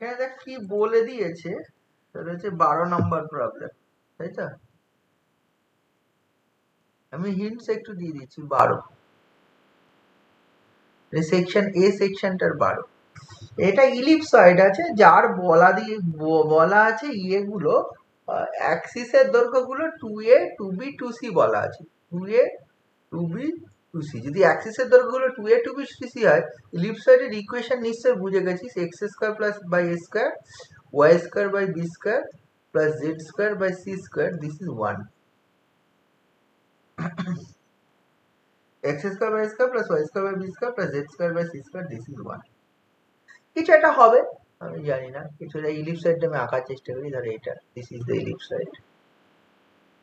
এখানে দেখ কি বলে দিয়েছে, সেটা হচ্ছে 12 নম্বর প্রবলেম, তাই তো? আমি হিন্টস একটু দিয়ে দিচ্ছি। 12 সেকশন এ, সেকশনটার 12। এটা ইলিপসয়েড আছে, যার বলা আছে ইয়েগুলো অ্যাক্সিসের দৈর্ঘ্যগুলো 2a 2b 2c বলা আছে। 2a 2b 2c, যদি অ্যাক্সিসের দৈর্ঘ্যগুলো 2a 2b 2c হয়, ইলিপসয়েডের ইকুয়েশন নিশ্চয় বুঝে গেছিস, x square plus by a square y square by b square plus z square by c square, this is 1। x square by a square plus y square by b square plus z square by c square, this is 1। কিছু একটা হবে, আমি জানি না, কিছু ইলিপসয়েড আমি আঁকার চেষ্টা করি, ধরো এটা, দিস ইজ দ্য ইলিপসয়েড।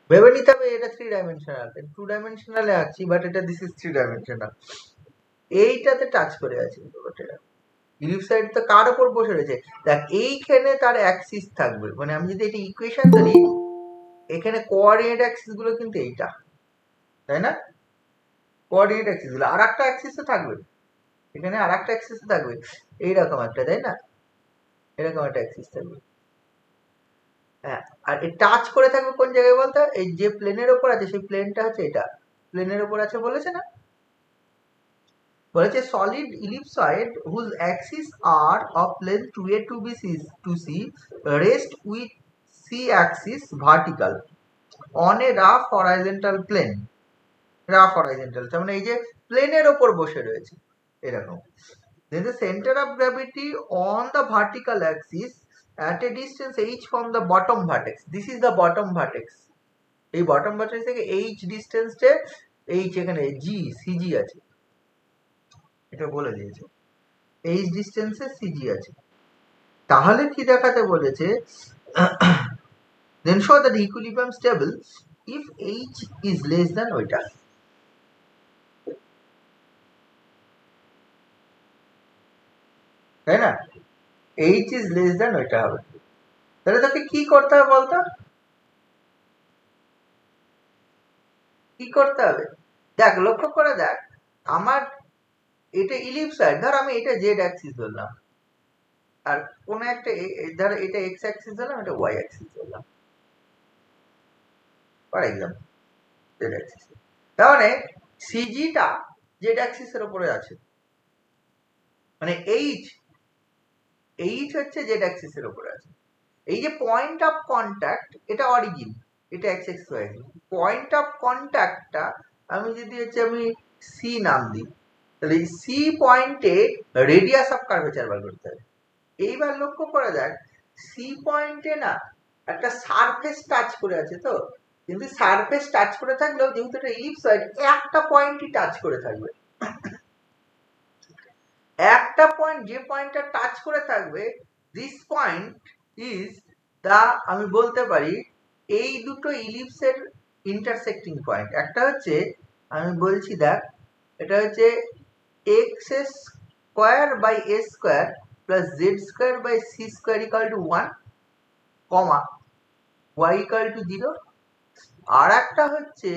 ভেবে নিতে হবে এটা 3 ডাইমেনশনাল, 2 ডাইমেনশনালে আঁকছি, বাট এটা দিস ইজ 3 ডাইমেনশনাল। এইটাতে টাচ করে আছে এটা। ইলিপসয়েড তো কার উপর বসে রয়েছে, দেখ এইখানে তার অ্যাক্সিস থাকবে, মানে আমি যদি এটা ইকুয়েশন ধরি, এখানে কোঅর্ডিনেট অ্যাক্সিস গুলো কিন্তু এইটা, তাই না? কোঅর্ডিনেট অ্যাক্সিস গুলো আর একটা অ্যাক্সিসও থাকবে, এখানে আর একটা অ্যাক্সিস থাকবে, এইরকম একটা, তাই না? এরকম একটা অ্যাক্সিস থাকবে। হ্যাঁ, আর টাচ করে থাকবে কোন জায়গায় বলতো, এই যে প্লেনের উপর আছে সেই প্লেনটা হচ্ছে এটা, প্লেনের উপর আছে বলেছে না, বলেছে solid ellipsoid whose axis are of length 2a 2b to c rest with c axis vertical on a rough horizontal plane, rough horizontal তার মানে এই যে প্লেনের ওপর বসে রয়েছে এরকম। then the center of gravity on the vertical axis at a distance h from the bottom vertex, this is the bottom vertex, এই bottom vertex থেকে h ডিসটেন্সে, h এখানে g cg আছে, এটা বলে দিয়েছে, h ডিসটেন্সে cg আছে। তাহলে কি দেখাতে বলেছে, then show that the equilibrium stable if h is less than ওইটা, তাই না? h is less than ওইটা হবে। তাহলে তোকে কি করতে হবে বলতো, কি করতে হবে? দেখ লক্ষ্য করে দেখ, আমার এটা ইলিপসয়েড, ধর আমি এটা জেড অ্যাক্সিস ধরলাম, আর কোন একটা ধর এটা এক্স অ্যাক্সিস ধরলাম, এটা ওয়াই অ্যাক্সিস ধরলাম, ফর এক্সাম্পল জেড অ্যাক্সিস। তার মানে সিজিটা জেড অ্যাক্সিসের উপরে আছে, মানে এইচ হচ্ছে জেড অ্যাক্সিসের উপরে আছে। এই যে পয়েন্ট অফ কন্ট্যাক্ট, এটা অরিজিন, এটা x x y, point of কন্ট্যাক্টটা আমি যদি হচ্ছে আমি সি নাম দিই, তাহলে এই সি পয়েন্টে রেডিয়াস অফ কার্ভেচার বার করতে হবে। এইবার লক্ষ্য করা যাক, সি পয়েন্টে না একটা সারফেস টাচ করে আছে, তো কিন্তু সারফেস টাচ করে থাকলেও যেহেতু এটা ইলিপসয়েড, একটা পয়েন্টই টাচ করে থাকবে, একটা পয়েন্ট, যে পয়েন্টটা টাচ করে থাকবে, দিস পয়েন্ট ইজ দা, আমি বলতে পারি এই দুটো ইলিপসের ইন্টারসেক্টিং পয়েন্ট। একটা হচ্ছে, আমি বলছি দেখ, এটা হচ্ছে x square by A square plus z square by c square equal to 1, comma y equal to 0। আর একটা হচ্ছে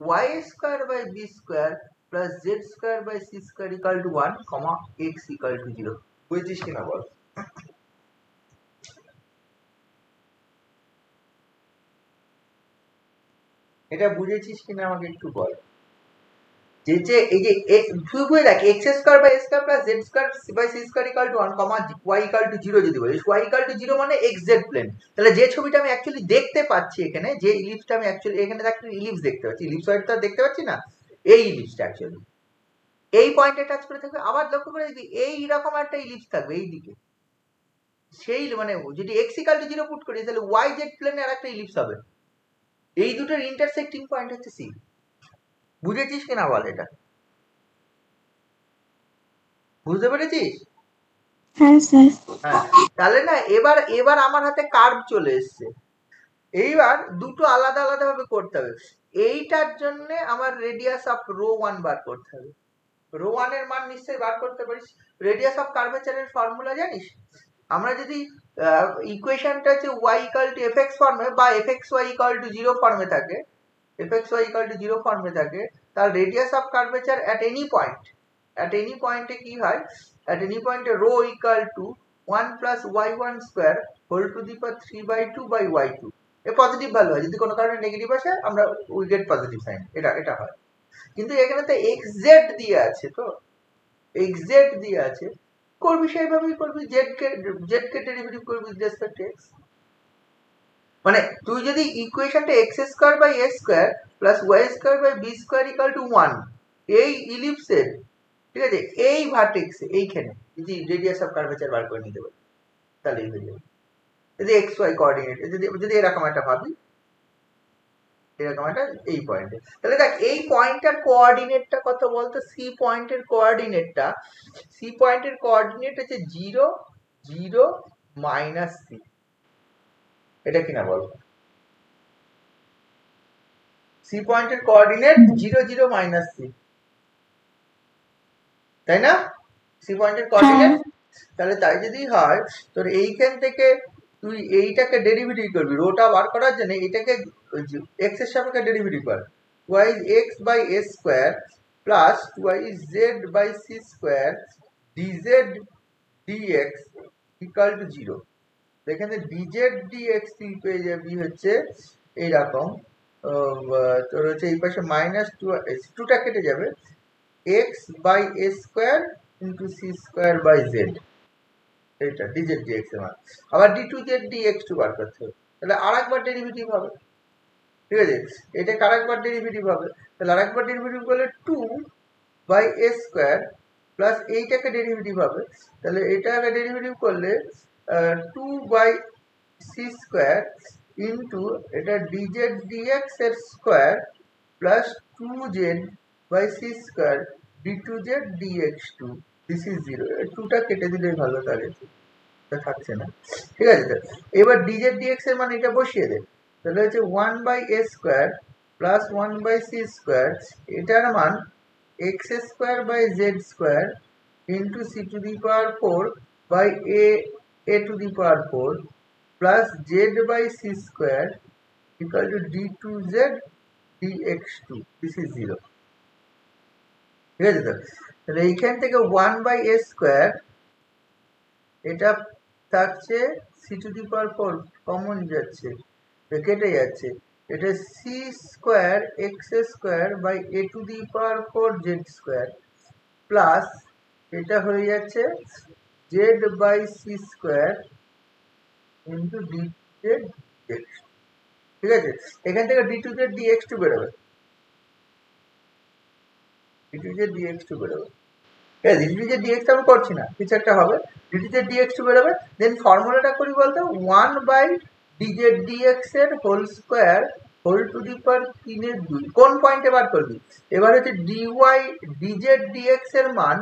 y square by b square plus z square by c square equal to 1, comma x equal to 0। বুঝছিস কিনা বল? এটা বুঝেছিস কিনা আমাকে একটু বল। যে যে এই যে তুই বুঝে দেখ, x square by square plus z square by c square equal to 1, comma y equal to 0 যদি বলিস, ওয়াই ইকাল টু 0 মানে এক্স জেড প্লেন। তাহলে যে ছবিটা আমি অ্যাকচুয়ালি দেখতে পাচ্ছি এখানে, যে ইলিপসটা আমি অ্যাকচুয়ালি এখানে একটা ইলিপস দেখতে পাচ্ছি, ইলিপসয়েড তো দেখতে পাচ্ছি না, এই ইলিপসটা অ্যাকচুয়ালি এই পয়েন্টে টাচ করে থাকবে। আবার লক্ষ্য করে দেখবি এই রকম একটা ইলিপস থাকবে এই দিকে, সেই মানে যদি এক্স ইকাল টু 0 পুট করি, তাহলে ওয়াই জেড প্লেনে আর একটা ইলিপস হবে। এই দুটোর ইন্টারসেক্টিং পয়েন্ট হচ্ছে সি। বুঝেছিস কিনা বল এটা? বুঝতে পেরেছিস? হ্যাঁ স্যার। হ্যাঁ, তাহলে না এবার এবার আমার হাতে কার্ভ চলে এসছে। এইবার দুটো আলাদা আলাদা ভাবে করতে হবে। এইটার জন্য আমার রেডিয়াস অফ রো 1 বার করতে হবে। রো 1 এর মান নিশ্চয়ই বার করতে পারিস। রেডিয়াস অফ কার্ভেচারের ফর্মুলা জানিস? আমরা যদি ইকুয়েশনটা হচ্ছে y ইকাল টু fx ফর্মে বা fxy ইকাল টু 0 ফর্মে থাকে, fxy ইকাল টু 0 ফর্মে থাকে, তার radius of curvature at any পয়েন্টে কি হয়, অ্যাট এনি পয়েন্টে rho equal to 1 plus y1 square whole to the power 3/2 by y2 A positive value হয়, যদি কোনো কারণে নেগেটিভ আসে আমরা উই গেট পজিটিভ সাইন, এটা হয়। কিন্তু এখানে তো xz দিয়ে আছে, তো xz দিয়ে আছে, করবি সেইভাবেই করবি, z কে ডেরিভেটিভ করবি উইথ রেসপেক্ট টু x। মানে তুই যদি ইকুয়েশনটা x square by a square plus y square by b square equal to 1 এই ইলিপসের, ঠিক আছে, এই ভার্টেক্স এইখানে যদি রেডিয়াস অফ কার্ভেচার বার করে নিতে পারি তাহলে এই হয়ে যাবে। যদি এক্স ওয়াই কোঅর্ডিনেট যদি এরকম একটা ভাবি, এরকম একটা এই পয়েন্টে, তাহলে দেখ এই পয়েন্টটার কোঅর্ডিনেটটা কত বলতো, সি পয়েন্টের কোঅর্ডিনেটটা, সি পয়েন্টের কোঅর্ডিনেট হচ্ছে 0 0 মাইনাস সি, এটা কিনা বল, সি পয়েন্টের কোঅর্ডিনেট 0 0 মাইনাস সি, তাই না? সি পয়েন্টের কোঅর্ডিনেট, তাহলে তাই যদি হয় তোর এইখান থেকে তুই এইটাকে ডেরিভেটিভ করবি, রোটা বার করার জন্য এটাকে x এর সাপেক্ষে ডেরিভেটিভ কর, y x by a square plus y z by c square dz dx equal to 0। এখানে dz dx তুই পেয়ে যাবি হচ্ছে এইরকম, তোর হচ্ছে এই পাশে মাইনাস 2টা কেটে যাবে, x by a square into c square by z, এটা dz dx এর মান। আবার d2z dx2 বার করতে হবে, তাহলে আরেকবার ডেরিভেটিভ হবে, ঠিক আছে, এটা আরেকবার ডেরিভেটিভ হবে, তাহলে আরেকবার ডেরিভেটিভ করলে 2 বাই a স্কয়ার প্লাস এইটাকে ডেরিভেটিভ হবে, তাহলে এটাকে ডেরিভেটিভ করলে 2 বাই c স্কয়ার ইনটু এটা dz dx এর square plus 2z by c square d2z dx2, this is 0। 2টা কেটে দিলেই ভালো, তাহলে থাকছে না, ঠিক আছে। এবার dz dx এর মান এটা বসিয়ে দে, তাহলে হচ্ছে 1 by a square plus 1 by c square, এটার মান x square by z square into c to the power 4 by a to the power 4 plus z by c square equal to d2z dx2, this is 0, ঠিক আছে। তো তাহলে এইখান থেকে 1 by a square, এটা থাকছে c to the power 4 common যাচ্ছে, কেটে যাচ্ছে, এটা c square x square by a to the power 4 z square plus এটা হয়ে যাচ্ছে z by c square into dz dx, ঠিক আছে। এখান থেকে d2z dx2 বেরোবে, d2z dx2 বেরোবে, d2z dx আমি করছি না, কিছু একটা হবে, d2z dx2 বেরোবে। দেন ফর্মুলাটা করি বলতো 1 বাই dz dx এর whole square whole to the power 3 এর 2, কোন পয়েন্টে বার করবি, এবার হচ্ছে dy dz dx এর মান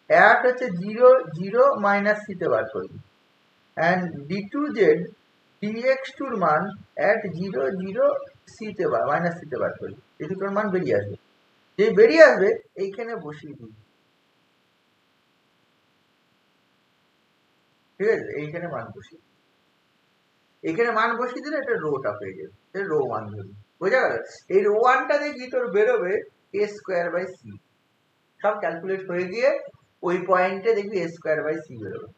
অ্যাট হচ্ছে 0 0 মাইনাস c তে বার করবি, এন্ড d2z dx2 এর মান অ্যাট 0 0 c তে মাইনাস c তে বার করবি, এই দুটোর মান বেরিয়ে আসবে, যে বেরিয়ে আসবে এইখানে বসিয়ে দিবি, ঠিক আছে, এইখানে মান বসিয়ে, এখানে মান বসিয়ে দিলে এটা রোটা পেয়ে যাবে, রো 1 ধরবি, বোঝা গেল। এই রো 1টা দেখবি তোর বেরোবে a স্কয়ার বাই c, সব ক্যালকুলেট হয়ে গিয়ে ওই পয়েন্টে দেখবি a স্কয়ার বাই c বেরোবে।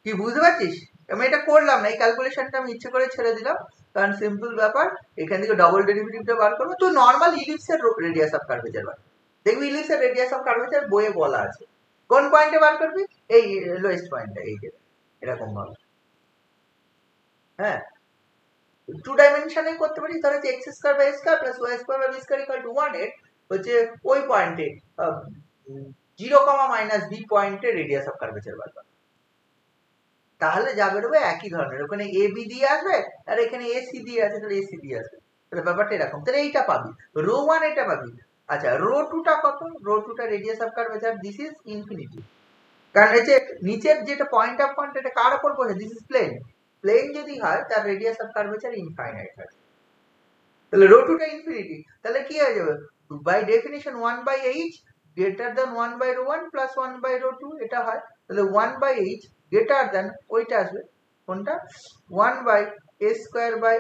কি বুঝতে পারছিস? আমি এটা করলাম না, এই ক্যালকুলেশনটা আমি ইচ্ছে করে ছেড়ে দিলাম, কারণ সিম্পল ব্যাপার, এখান থেকে ডবল ডেরিভেটিভটা বার করবো। তুই নর্মাল ইলিপসের রেডিয়াস অফ কার্ভেচার বার দেখবি, ইলিপসের রেডিয়াস অফ কার্ভেচার বইয়ে বলা আছে, কোন পয়েন্টে বার করবি, এই লোয়েস্ট পয়েন্টটা, এই যে এরকম ভাবে, হ্যাঁ, 2 ডাইমেনশনে করতে পারি, ধর হচ্ছে x square by a square plus y square by b square equal to 1 এর হচ্ছে ওই পয়েন্টে 0, মাইনাস b পয়েন্টে রেডিয়াস অফ কার্ভেচার বার কর, তাহলে যা বেরোবে একই ধরনের, ওখানে এ বি দিয়ে আসবে আর এখানে এ সি দিয়ে আছে, তাহলে এ সি দিয়ে আসবে, তাহলে ব্যাপারটা এরকম, তাহলে এইটা পাবি, রো 1 এটা পাবি। আচ্ছা, রো 2টা কত, রো 2টা radius of curvature this is infinity, কারণ এই যে নিচের যেটা পয়েন্ট অফ পয়েন্ট এটা কার উপর বসে, দিস ইজ প্লেন, প্লেন যদি হয় তার রেডিয়াস অফ কার্ভেচার ইনফাইনাইট হয়, তাহলে রো 2টা ইনফিনিটি, তাহলে কি হয়ে যাবে, by definition 1 by h greater than 1 by rho 1 plus 1 by rho 2, এটা হয়, তাহলে 1 বাই h গ্রেটার দ্যান ওইটা আসবে, কোনটা, 1 বাই a স্কয়ার বাই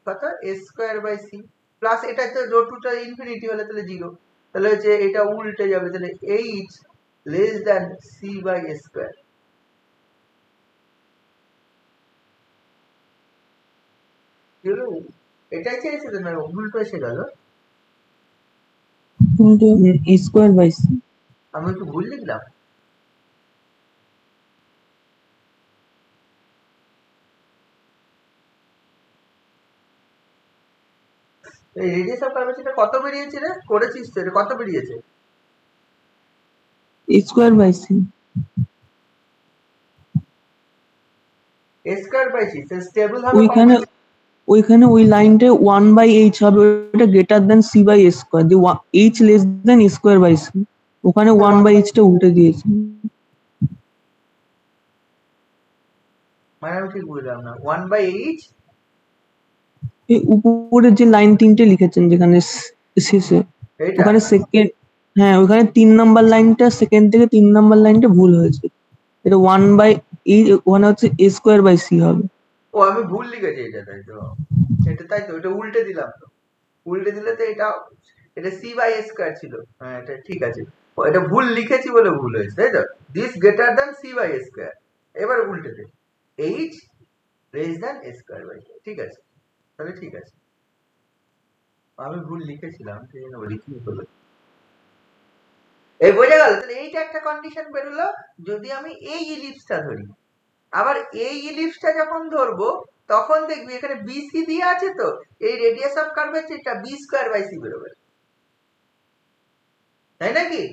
কত a square by c plus এটা তো রো 2টা ইনফিনিটি হলে তাহলে 0, তাহলে হচ্ছে এটা উল্টে যাবে, তাহলে h less than c by a square, কি হলো, এটাই চেয়েছিল না, উল্টো এসে গেল। কিন্তু এ স্কোয়ার বাই সি। আমি একটু ভুল লিখলাম। এই রেডিয়াস অফ কার্ভেচারটা কত বেরিয়েছে রে? করেছিস তো, এটা কত বেরিয়েছে? Square by C. A square by C stable হবে কত? ওইখানে ওই লাইনটা 1/h হবে, ওটা greater than C by A square, the H less than square by C. ওখানে 1/h টা উল্টে দিয়েছে। মানে আমি ঠিক বুঝলাম না, 1/h এই উপরের যে লাইন তিনটে লিখেছেন যেখানে শেষে, এইটা। ওখানে সেকেন্ড, হ্যাঁ ওখানে 3 নাম্বার লাইনটা, সেকেন্ড থেকে 3 নাম্বার লাইনটা ভুল হয়েছে। এটা 1/h, ওখানে হচ্ছে a স্কোয়ার বাই সি হবে। ও আমি ভুল লিখেছি এটা, তাই তো? এটা তাই তো, এটা উল্টে দিলাম তো। উল্টে দিলে তো এটা, এটা সি বাই এ স্কয়ার ছিল। হ্যাঁ এটা ঠিক আছে, এটা ভুল লিখেছি বলে ভুল হয়েছে, তাই তো? This greater than c by a square, এবার উল্টে দে, h less than a square by. ঠিক আছে, তাহলে ঠিক আছে। আমি ভুল লিখেছিলাম, সেই জন্য বলি কি হলো। এই বোঝা গেল? তাহলে এইটা একটা কন্ডিশন বেরোলো, যদি আমি এই ইলিপসটা ধরি। আবার এই ইলিপসটা যখন ধরবো, তখন দেখবি এখানে বিসি দিয়ে আছে, তো এই রেডিয়াস অফ কার্ভেচারটা বি স্কয়ার বাই সি বেরোবে, তাই নাকি?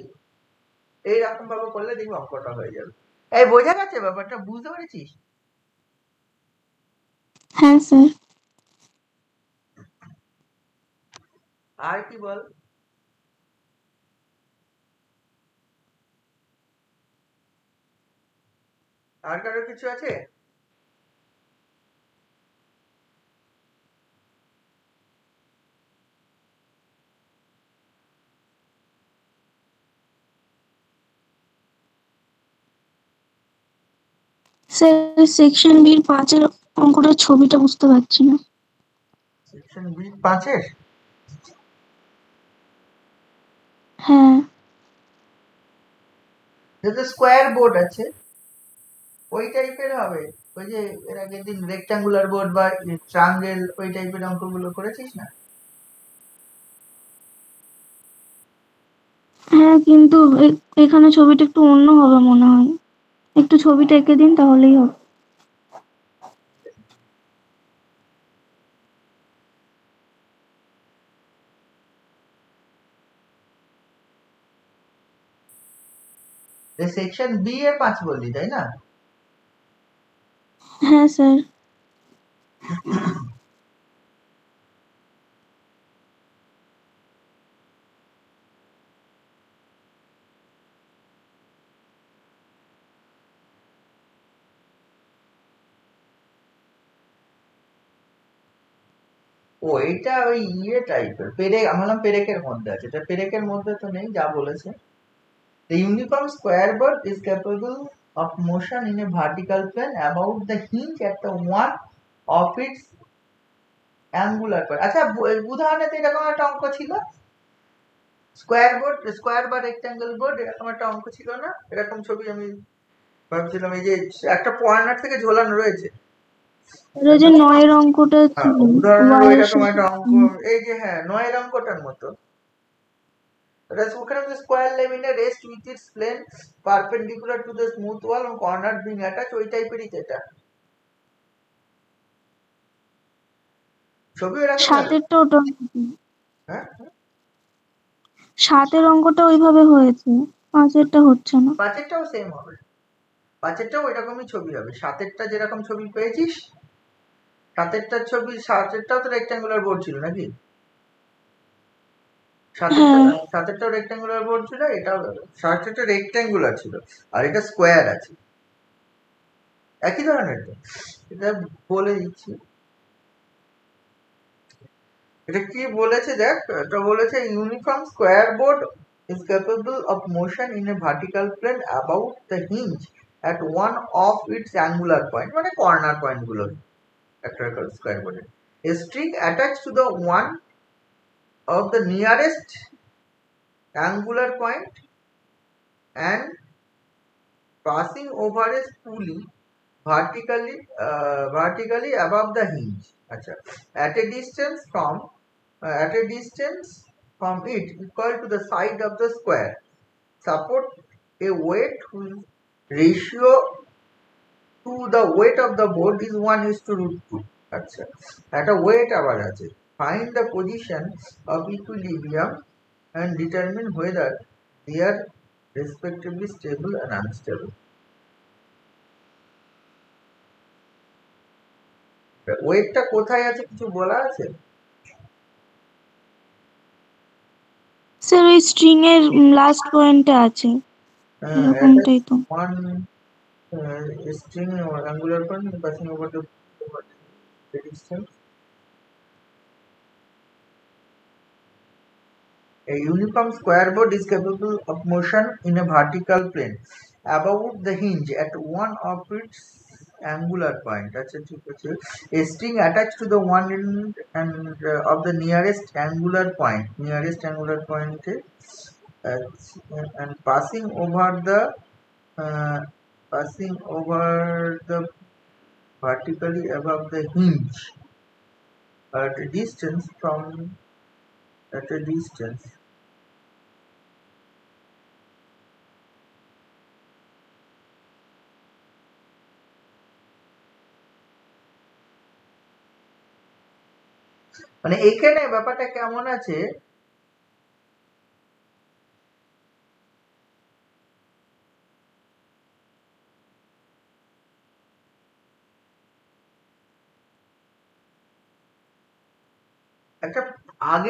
এইরকম ভাবে করলে দেখবি অঙ্কটা হয়ে যাবে। এই বোঝা গেছে ব্যাপারটা? বুঝতে পেরেছিস? হ্যাঁ স্যার। আর কি বল? আর কারো কিছু আছে? স্যার সেকশন বি 5 এর অঙ্কটার ছবিটা বুঝতে পারছি না। সেকশন বি 5-এর? হ্যাঁ। যেটা স্কোয়ার বোর্ড আছে ওই টাইপের হবে। ওই যে এর আগের দিন রেক্টাঙ্গুলার বোর্ড বা ট্রায়াঙ্গেল ওই টাইপের অঙ্কগুলো করেছিস না? হ্যাঁ কিন্তু এখানে ছবিটা একটু অন্য হবে মনে হয়, একটু ছবিটা এঁকে দিন তাহলেই হবে। সেকশন বি এর 5 বললি, তাই না? হ্যাঁ স্যার। ও এটা ওই ইয়ে টাইপের, পেরেক, আমি বললাম পেরেকের মধ্যে আছে, এটা পেরেকের মধ্যে তো নেই যা বলেছে। The uniform square board is capable of motion in a vertical plane about the hinge at the one of its angular point. আচ্ছা উদাহরণে তো এরকম একটা অঙ্ক ছিল, স্কোয়ার বোর্ড, স্কোয়ার বা রেক্টাঙ্গেল বোর্ড, এরকম একটা অঙ্ক ছিল না? এরকম ছবি আমি ভাবছিলাম, এই যে একটা পয়েন্টার থেকে ঝোলানো রয়েছে। ওই যে 9 এর অঙ্কটা ছিল উদাহরণের y এর এরকম সাথে। একটা অঙ্ক, এই যে হ্যাঁ 9 এর অঙ্কটার মতো। ওখানে square lamina rest with its plane perpendicular to the smooth wall on corner being attach, ওই টাইপেরই তো এটা। ছবি এরকম। সাতেরটা ওটা, হ্যাঁ 7 এর অঙ্কটা ওইভাবে হয়েছে, 5 এরটা হচ্ছে না। 5-এরটাও সেম হবে, 5-এরটাও ওইরকমই ছবি হবে। 7-এরটা যেরকম ছবি পেয়েছিস, 7-এরটার ছবি, 7-এরটাও তো রেক্টাঙ্গুলার বোর্ড ছিল নাকি? 7-এরটাও রেক্টাঙ্গুলার বোর্ড ছিল, এটাও 7-এরটা রেক্টাঙ্গুলার ছিল, আর এটা স্কোয়ার আছে, একই ধরনের তো। এটা বলে দিচ্ছি, এটা কি বলেছে দেখ, এটা বলেছে uniform square board is capable of motion in a vertical plane about the hinge at one of its angular point, মানে কর্নার পয়েন্ট গুলো একটা স্কোয়ার বোর্ডে। A string attached to the one of the nearest angular point and passing over a pulley vertically above the hinge আচ্ছা, at a distance from it equal to the side of the square, support a weight whose ratio to the weight of the board is 1:√2. আচ্ছা, একটা weight আবার আছে, find the position of equilibrium and determine whether they are respectively stable and unstable. ওয়েটটা কোথায় আছে কিছু বলা আছে? স্যার ওই স্ট্রিং এর লাস্ট পয়েন্টে আছে, এরকমটাই তো। One string angular point passing over the distance. A uniform square board is capable of motion in a vertical plane above the hinge at one of its angular point. A string attached to the one end and of the nearest angular point and passing over the vertically above the hinge at a distance মানে এইখানে ব্যাপারটা কেমন আছে,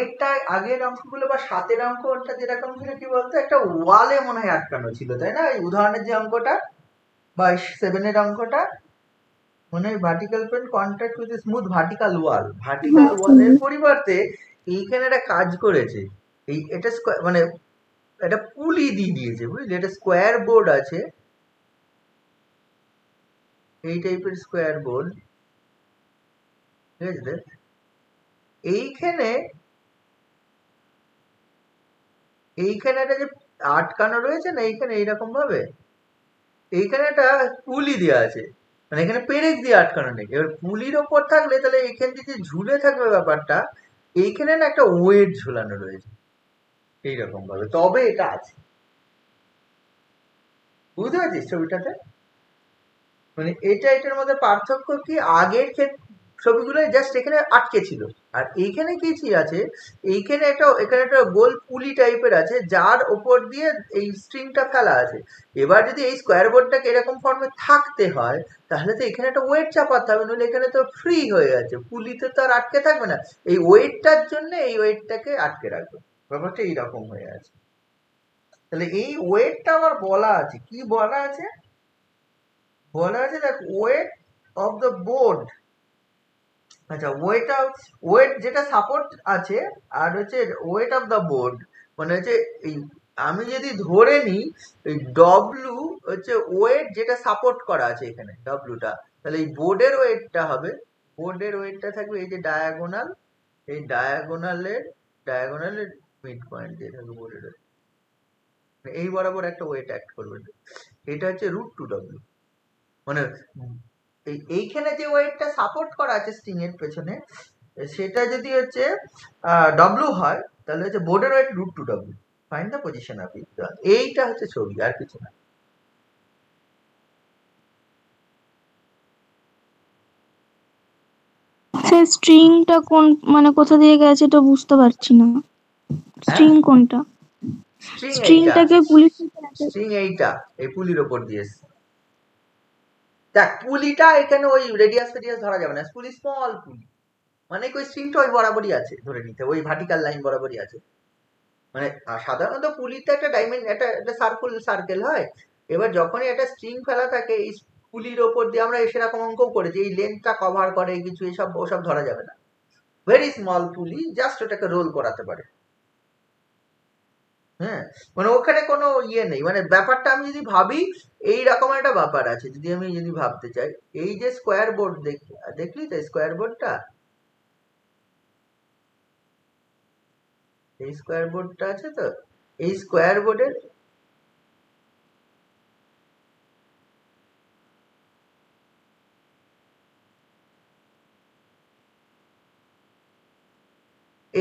একটা আগের অঙ্কগুলো বা 7 অঙ্কটা যেরকম ছিল কি বলতো, একটা ওয়ালে মনে হয় আটকানো ছিল, তাই না? এই উদাহরণের যে অঙ্কটা বা 7 অঙ্কটা মনে হয় vertical plane contact with smooth vertical ওয়ালের পরিবর্তে এইখানে একটা কাজ করেছে, এটা মানে একটা পুলি দিয়ে দিয়েছে, বুঝলি? এটা স্কোয়ার বোর্ড আছে, এই টাইপের স্কোয়ার বোর্ড, ঠিক আছে? এইখানে একটা যে আটকানো রয়েছে না, এইখানে এইরকম ভাবে এইখানে একটা পুলি দেওয়া আছে, মানে এখানে পেরেক দিয়ে আটকানো নেই। এবার পুলির ওপর থাকলে তাহলে এইখান থেকে ঝুলে থাকবে ব্যাপারটা, এইখানে না একটা ওয়েট ঝুলানো রয়েছে এইরকম ভাবে, তবে এটা আছে। বুঝতে পারছিস ছবিটাতে? মানে এটার মধ্যে পার্থক্য কি, আগের ছবিগুলো জাস্ট এখানে আটকে ছিল, আর এইখানে কি আছে, এখানে একটা গোল পুলি টাইপের আছে যার ওপর দিয়ে এই স্ট্রিংটা ফেলা আছে। এবার যদি এই স্কোয়ার বোর্ডটাকে এরকম ফর্মে থাকতে হয়, তাহলে তো এখানে একটা ওয়েট চাপাতে হবে, নইলে এখানে তো ফ্রি হয়ে আছে, পুলিতে তো আর আটকে থাকবে না, এই ওয়েটটার জন্য এই ওয়েটটাকে আটকে রাখবে, ব্যাপারটা এইরকম হয়ে আছে। তাহলে এই ওয়েটটা আবার বলা আছে, কি বলা আছে? বলা আছে দেখ, ওয়েট অফ দ্য বোর্ড। আচ্ছা, ওয়েট যেটা সাপোর্ট আছে, আর হচ্ছে ওয়েট অফ দ্য বোর্ড, মানে হচ্ছে এই আমি যদি ধরে নিই এই ডব্লু হচ্ছে ওয়েট যেটা সাপোর্ট করা আছে এখানে ডব্লুটা, তাহলে এই বোর্ডের ওয়েটটা থাকবে এই যে ডায়াগোনাল, এই ডায়াগোনালের মিড পয়েন্ট দিয়ে থাকবে বোর্ডের, এই বরাবর একটা ওয়েট অ্যাক্ট করবে, এটা হচ্ছে √2W। মানে এইখানে যে ওয়েটটা সাপোর্ট করা আছে স্ট্রিং এর পেছনে, সেটা যদি হচ্ছে ডব্লু হয়, তাহলে হচ্ছে বোর্ডের weight √2W। Find the position of it. এইটা হচ্ছে ছবি, আর কিছু না। স্যার স্ট্রিংটা কোন মানে কোথা দিয়ে গেছে এটা বুঝতে পারছি না, স্ট্রিং কোনটা? স্ট্রিংটাকে পুলিশ স্ট্রিং এইটা এই পুলির ওপর দিয়ে, দেখ পুলিটা এখানে ওই রেডিয়াস ধরা যাবে না, পুলি স্মল পুলি, মানে ওই স্ট্রিংটা ওই বরাবরই আছে, ধরে নিতে ওই ভার্টিক্যাল লাইন বরাবরই আছে। মানে সাধারণত পুলিতে একটা সার্কেল হয়, এবার যখনই একটা স্ট্রিং ফেলা থাকে এই পুলির ওপর দিয়ে, আমরা সেরকম অঙ্কও করেছি, এই লেন্থটা কভার করে কিছু, ওসব ধরা যাবে না, ভেরি স্মল পুলি, জাস্ট ওটাকে রোল করাতে পারে। হ্যাঁ, মানে ওখানে কোনো ইয়ে নেই, মানে ব্যাপারটা আমি যদি ভাবি এইরকম একটা ব্যাপার আছে, যদি ভাবতে চাই, এই যে স্কোয়ার বোর্ড দেখলি তো স্কোয়ার বোর্ডটা, এই স্কোয়ার বোর্ডটা আছে তো, এই স্কোয়ার বোর্ডের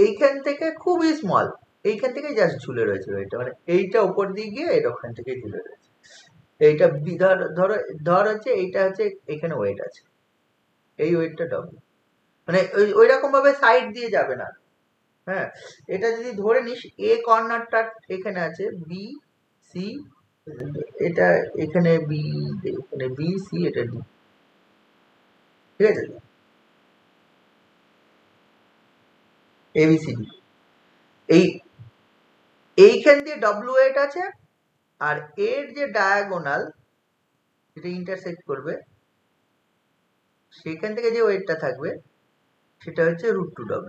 এইখান থেকে খুবই স্মল, এইখান থেকে জাস্ট ঝুলে রয়েছে ওয়েটটা, মানে এইটা উপর দিয়ে গিয়ে এটা ওখান থেকে ঝুলে রয়েছে। এইটা ধর হচ্ছে এইটা হচ্ছে এখানে ওয়েট আছে, এই ওয়েটটা ডব্লিউ, মানে ওই রকম ভাবে সাইড দিয়ে যাবে না। হ্যাঁ, এটা যদি ধরে নিস এ কর্নারটা এখানে আছে, বি সি, এটা এখানে বি, এখানে বি সি, এটা ডি, ঠিক আছে, এবিসিডি। এইখান দিয়ে ডব্লিউ এইট আছে, আর এর যে ডায়াগোনাল যেটা ইন্টারসেক্ট করবে সেখান থেকে যে ওয়েটটা থাকবে সেটা হচ্ছে √2w,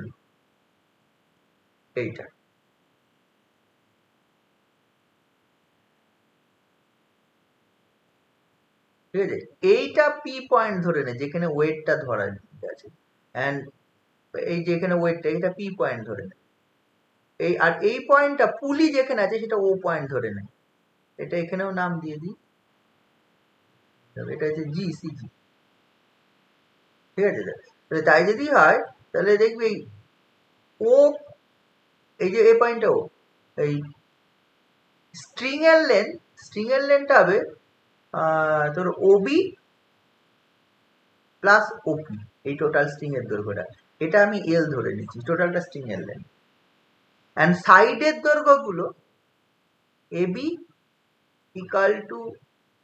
এইটা। ঠিক আছে, এইটা পি পয়েন্ট ধরে নে যেখানে ওয়েটটা ধরা আছে, এন্ড এই যেখানে ওয়েটটা, এটা পি পয়েন্ট ধরে নে। আর এই পয়েন্টটা পুলি যেখানে আছে সেটা ও পয়েন্ট ধরে নেয়, এটা এখানেও নাম দিয়ে দিই, এটা হচ্ছে জি সি জি। ঠিক আছে, তাই যদি হয় তাহলে দেখবি ও, এই যে এই পয়েন্টটা ও, এই স্ট্রিং এর লেন্থটা হবে তোর ওবি প্লাস ওপি, এই টোটাল স্ট্রিং এর দৈর্ঘ্যটা, এটা আমি এল ধরে নিচ্ছি, টোটালটা স্ট্রিং এর লেন্থ। এন্ড সাইডের দৈর্ঘ্যগুলো এবি ইকাল টু,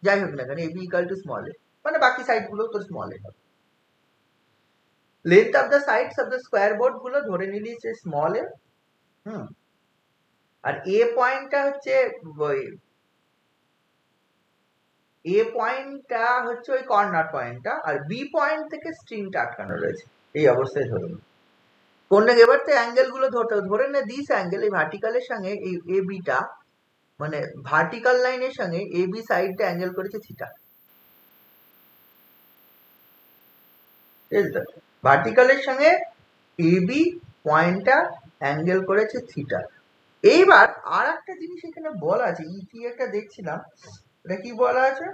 যাই হোক না কেন, এবি ইকাল টু স্মল এ, মানে বাকি সাইড গুলো তো স্মল এ হবে। Length of the sides of the square board গুলো ধরে নিলি যে স্মল এ। আর এ পয়েন্টটা হচ্ছে ওই কর্নার পয়েন্টটা, আর বি পয়েন্ট থেকে স্ট্রিংটা আটকানো রয়েছে, এই অবস্থায় ধরে নি। কোন এবার তো অ্যাঙ্গেল গুলো ধরে নে, দিস অ্যাঙ্গেল এই ভার্টিক্যালের সঙ্গে এই এ বিটা, মানে ভার্টিক্যাল লাইনের সঙ্গে এ বি সাইডটা অ্যাঙ্গেল করেছে থিটা। ভার্টিক্যালের সঙ্গে এ বি পয়েন্টটা অ্যাঙ্গেল করেছে থিটা। এইবার আর একটা জিনিস এখানে বলা আছে, কি একটা দেখছিলাম, এটা কি বলা আছে,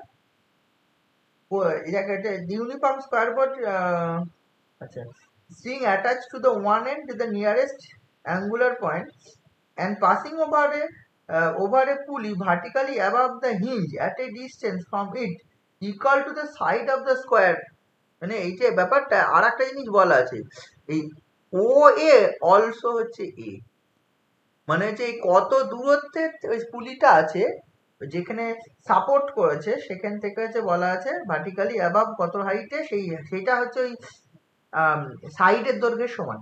ইউনিফর্ম স্কোয়ার বোর্ড, আচ্ছা, string attached to the one end to the nearest angular point and passing over a pulley vertically above the hinge at a distance from it equal to the side of the square। মানে এই যে ব্যাপারটা, আর একটা জিনিস বলা আছে, এই ও এ also হচ্ছে এ, মানে যে কত দূরত্বে ওই পুলিটা আছে যেখানে সাপোর্ট করেছে সেখান থেকে হচ্ছে বলা আছে ভার্টিক্যালি অ্যাবাভ কত হাইটে, সেইটা হচ্ছে ওই সাইডের দৈর্ঘ্যের সমান।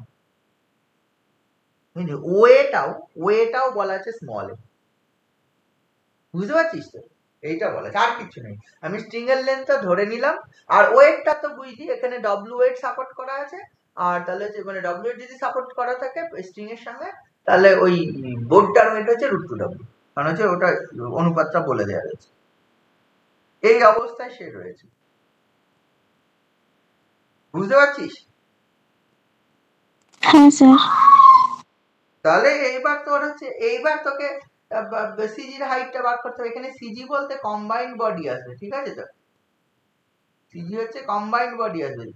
ওয়েটাও বলা আছে স্মল এ, বুঝতে পারছিস তো? এইটা বলা আছে, আর কিছু নেই। আমি স্ট্রিং এর লেন্থটা ধরে নিলাম, আর ওয়েটটা তো বুঝলি এখানে ডব্লিউ ওয়েট সাপোর্ট করা আছে, আর তাহলে মানে ডব্লিউ ওয়েট যদি সাপোর্ট করা থাকে স্ট্রিং এর সঙ্গে, তাহলে ওই বোর্ডটার ওয়েট হচ্ছে √2w, কারণ হচ্ছে ওটা অনুপাতটা বলে দেওয়া রয়েছে। এই অবস্থায় সে রয়েছে, বুঝতে পারছিস? হ্যাঁ স্যার। তাহলে এইবার তোকে সিজির হাইটটা বার করতে হবে। এখানে সিজি বলতে কম্বাইন্ড বডি আসবে, ঠিক আছে তো? সিজি হচ্ছে কম্বাইন্ড বডি আসবে,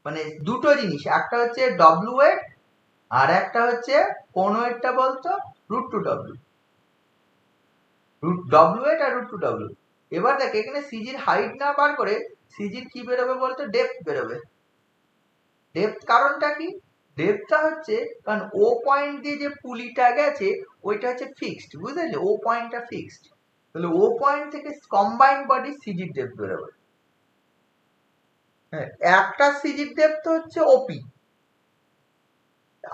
মানে দুটো জিনিস, একটা হচ্ছে ডব্লিউ ওয়েট আর একটা হচ্ছে কোন ওয়েটটা বলতো, √2w, ডব্লিউ ওয়েট আর √2w। এবার দেখ এখানে সিজির হাইট না বার করে সিজির কি বেরোবে বলতো, ডেপথ বেরোবে। ডেপথ কারণটা কি? ডেপথটা হচ্ছে কারণ ও পয়েন্ট দিয়ে যে পুলিটা গেছে ওইটা হচ্ছে ফিক্সড, বুঝলে, ও পয়েন্টটা ফিক্সড, তাহলে ও পয়েন্ট থেকে কম্বাইন্ড বডি সিজির ডেপথ বেরোবে। হ্যাঁ, একটা সিজির ডেপথ হচ্ছে ওপি,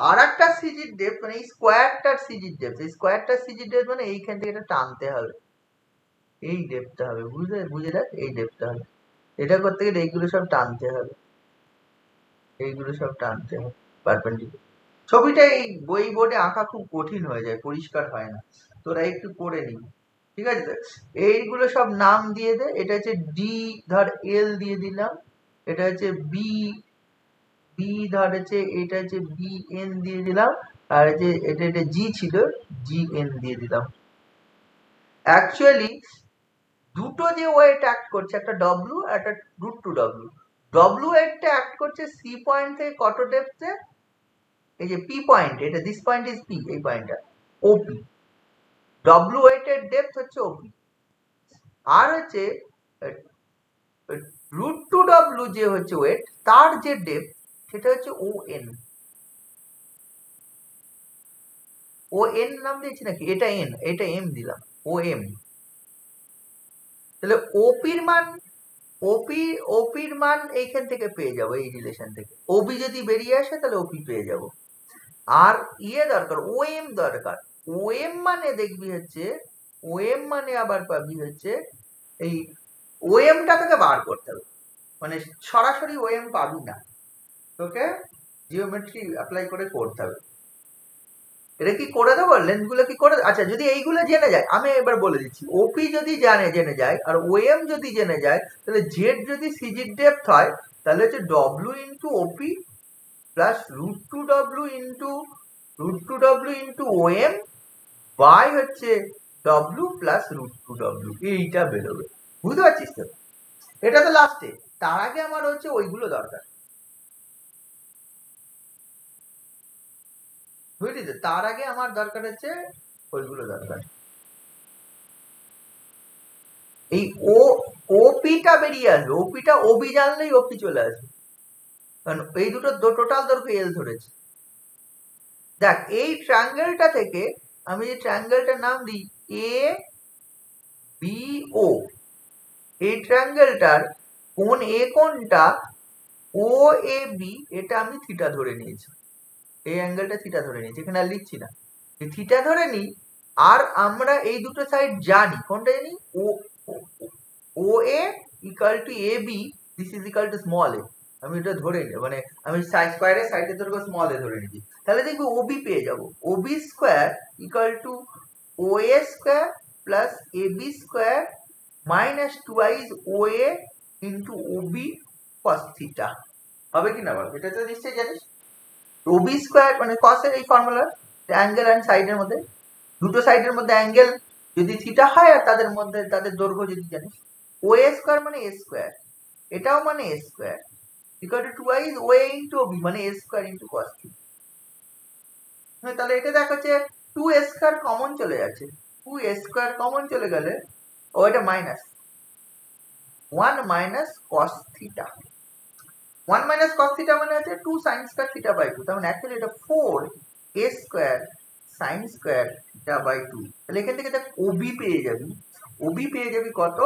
আর একটা সিজির ডেপথ মানে এই স্কোয়ারটার সিজির ডেপথ, এই স্কোয়ারটার সিজির ডেপথ মানে এইখান থেকে এটা টানতে হবে, এই ডেপথটা হবে, বুঝে দেখ, এই ডেপথটা হবে। এটা করতে গেলে এইগুলো সব টানতে হবে, পারপেন্ডিকুলার। ছবিটা এই বই বোর্ডে আঁকা খুব কঠিন হয়ে যায়, পরিষ্কার হয় না, তোরা একটু করে নিবি, ঠিক আছে? এইগুলো সব নাম দিয়ে দে, এটা হচ্ছে ডি, ধর এল দিয়ে দিলাম, এটা হচ্ছে বি, ধর হচ্ছে এটা হচ্ছে বি এন দিয়ে দিলাম, আর যে এটা জি ছিল, জি এন দিয়ে দিলাম। অ্যাকচুয়ালি দুটো যে ওয়েট অ্যাক্ট করছে, একটা ডব্লিউ আর একটা √2w। ডব্লিউ ওয়েটটা অ্যাক্ট করছে সি পয়েন্ট থেকে কত ডেপথে, এই যে পি পয়েন্ট, এটা দিস পয়েন্ট ইজ পি, এই পয়েন্টটা ওপি, ডব্লিউ ওয়েটের ডেপথ হচ্ছে ওপি, আর হচ্ছে রুট টু ডব্লিউ যে হচ্ছে ওয়েট, তার যে ডেপথ সেটা হচ্ছে ও এন। ও এন নাম দিয়েছি নাকি, এটা এন, এটা এম দিলাম, ও এম। তাহলে ওপির মান, ওপির মান এইখান থেকে পেয়ে যাবো, এই রিলেশন থেকে। ওবি যদি বেরিয়ে আসে তাহলে ওপি পেয়ে যাব। আর ইয়ে দরকার, ও এম দরকার। ও এম মানে দেখবি হচ্ছে, ও এম মানে আবার পাবি হচ্ছে এই ও এমটা তোকে বার করতে হবে, মানে সরাসরি ও এম পাবি না, তোকে জিওমেট্রি অ্যাপ্লাই করে করতে হবে। এটা কি করে দেবো, লেন্থ গুলো কি করে, আচ্ছা যদি এইগুলো জেনে যায়, আমি এবার বলে দিচ্ছি, ওপি যদি জেনে যায় আর ওএম যদি জেনে যায়, তাহলে জেড যদি সিজির ডেপথ হয়, তাহলে হচ্ছে W into OP plus root two W into OM by হচ্ছে W plus root two W, এইটা বেরোবে। বুঝতে পারছিস তো? এটা তো লাস্টে, তার আগে আমার হচ্ছে ওইগুলো দরকার, বুঝলি তো? তার আগে আমার দরকার হচ্ছে ওইগুলো দরকার। এই ওপিটা বেরিয়ে আসবে, ওপিটা ওবি জানলেই ওপি চলে আসবে, কারণ এই দুটো টোটাল দৈর্ঘ্য এল ধরেছে। দেখ এই ট্রায়াঙ্গেলটা থেকে আমি যে ট্রায়াঙ্গেলটার নাম দিই এ বি ও, এই ট্রায়াঙ্গেলটার কোন এ কোনটা ও এ বি, এটা আমি থিটা ধরে নিয়েছি, এই অ্যাঙ্গেলটা থিটা ধরে নিয়েছি, এখানে আর লিখছি না, থিটা ধরে নিই। আর আমরা এই দুটো সাইড জানি, কোনটা জানি, O A equal to A B, this is equal to small a, আমি এটা ধরে নিই, মানে আমি স্কোয়ারের সাইডে ধরে স্মল এ ধরে নিচ্ছি, তাহলে দেখবি ওবি পেয়ে যাবো, OB square equal to O A square plus A B square minus twice O A into OB cos theta. হবে কি না বল, এটা তো নিশ্চয়ই জানিস। ওবি স্কোয়ার মানে কসের এই ফর্মুলা, অ্যাঙ্গেল অ্যান্ড সাইডের মধ্যে, দুটো সাইডের মধ্যে অ্যাঙ্গেল যদি থিটা হয় আর তাদের মধ্যে তাদের দৈর্ঘ্য যদি জানিস, ও এ স্কোয়ার মানে এ স্কোয়ার, এটাও মানে a square equal to twice O A into OB মানে a square into cos theta. তাহলে এটা দেখা যাচ্ছে টু এ স্কোয়ার কমন চলে যাচ্ছে, টু এ স্কোয়ার কমন চলে গেলে ও এটা minus 1 minus cos theta, 1 minus cos theta মানে হচ্ছে 2 সাইন স্কয়ার থিটা বাই 2, তার মানে অ্যাকচুয়ালি এটা 4 a square sine square theta by 2। তাহলে এখান থেকে দেখ ওবি পেয়ে যাবি কত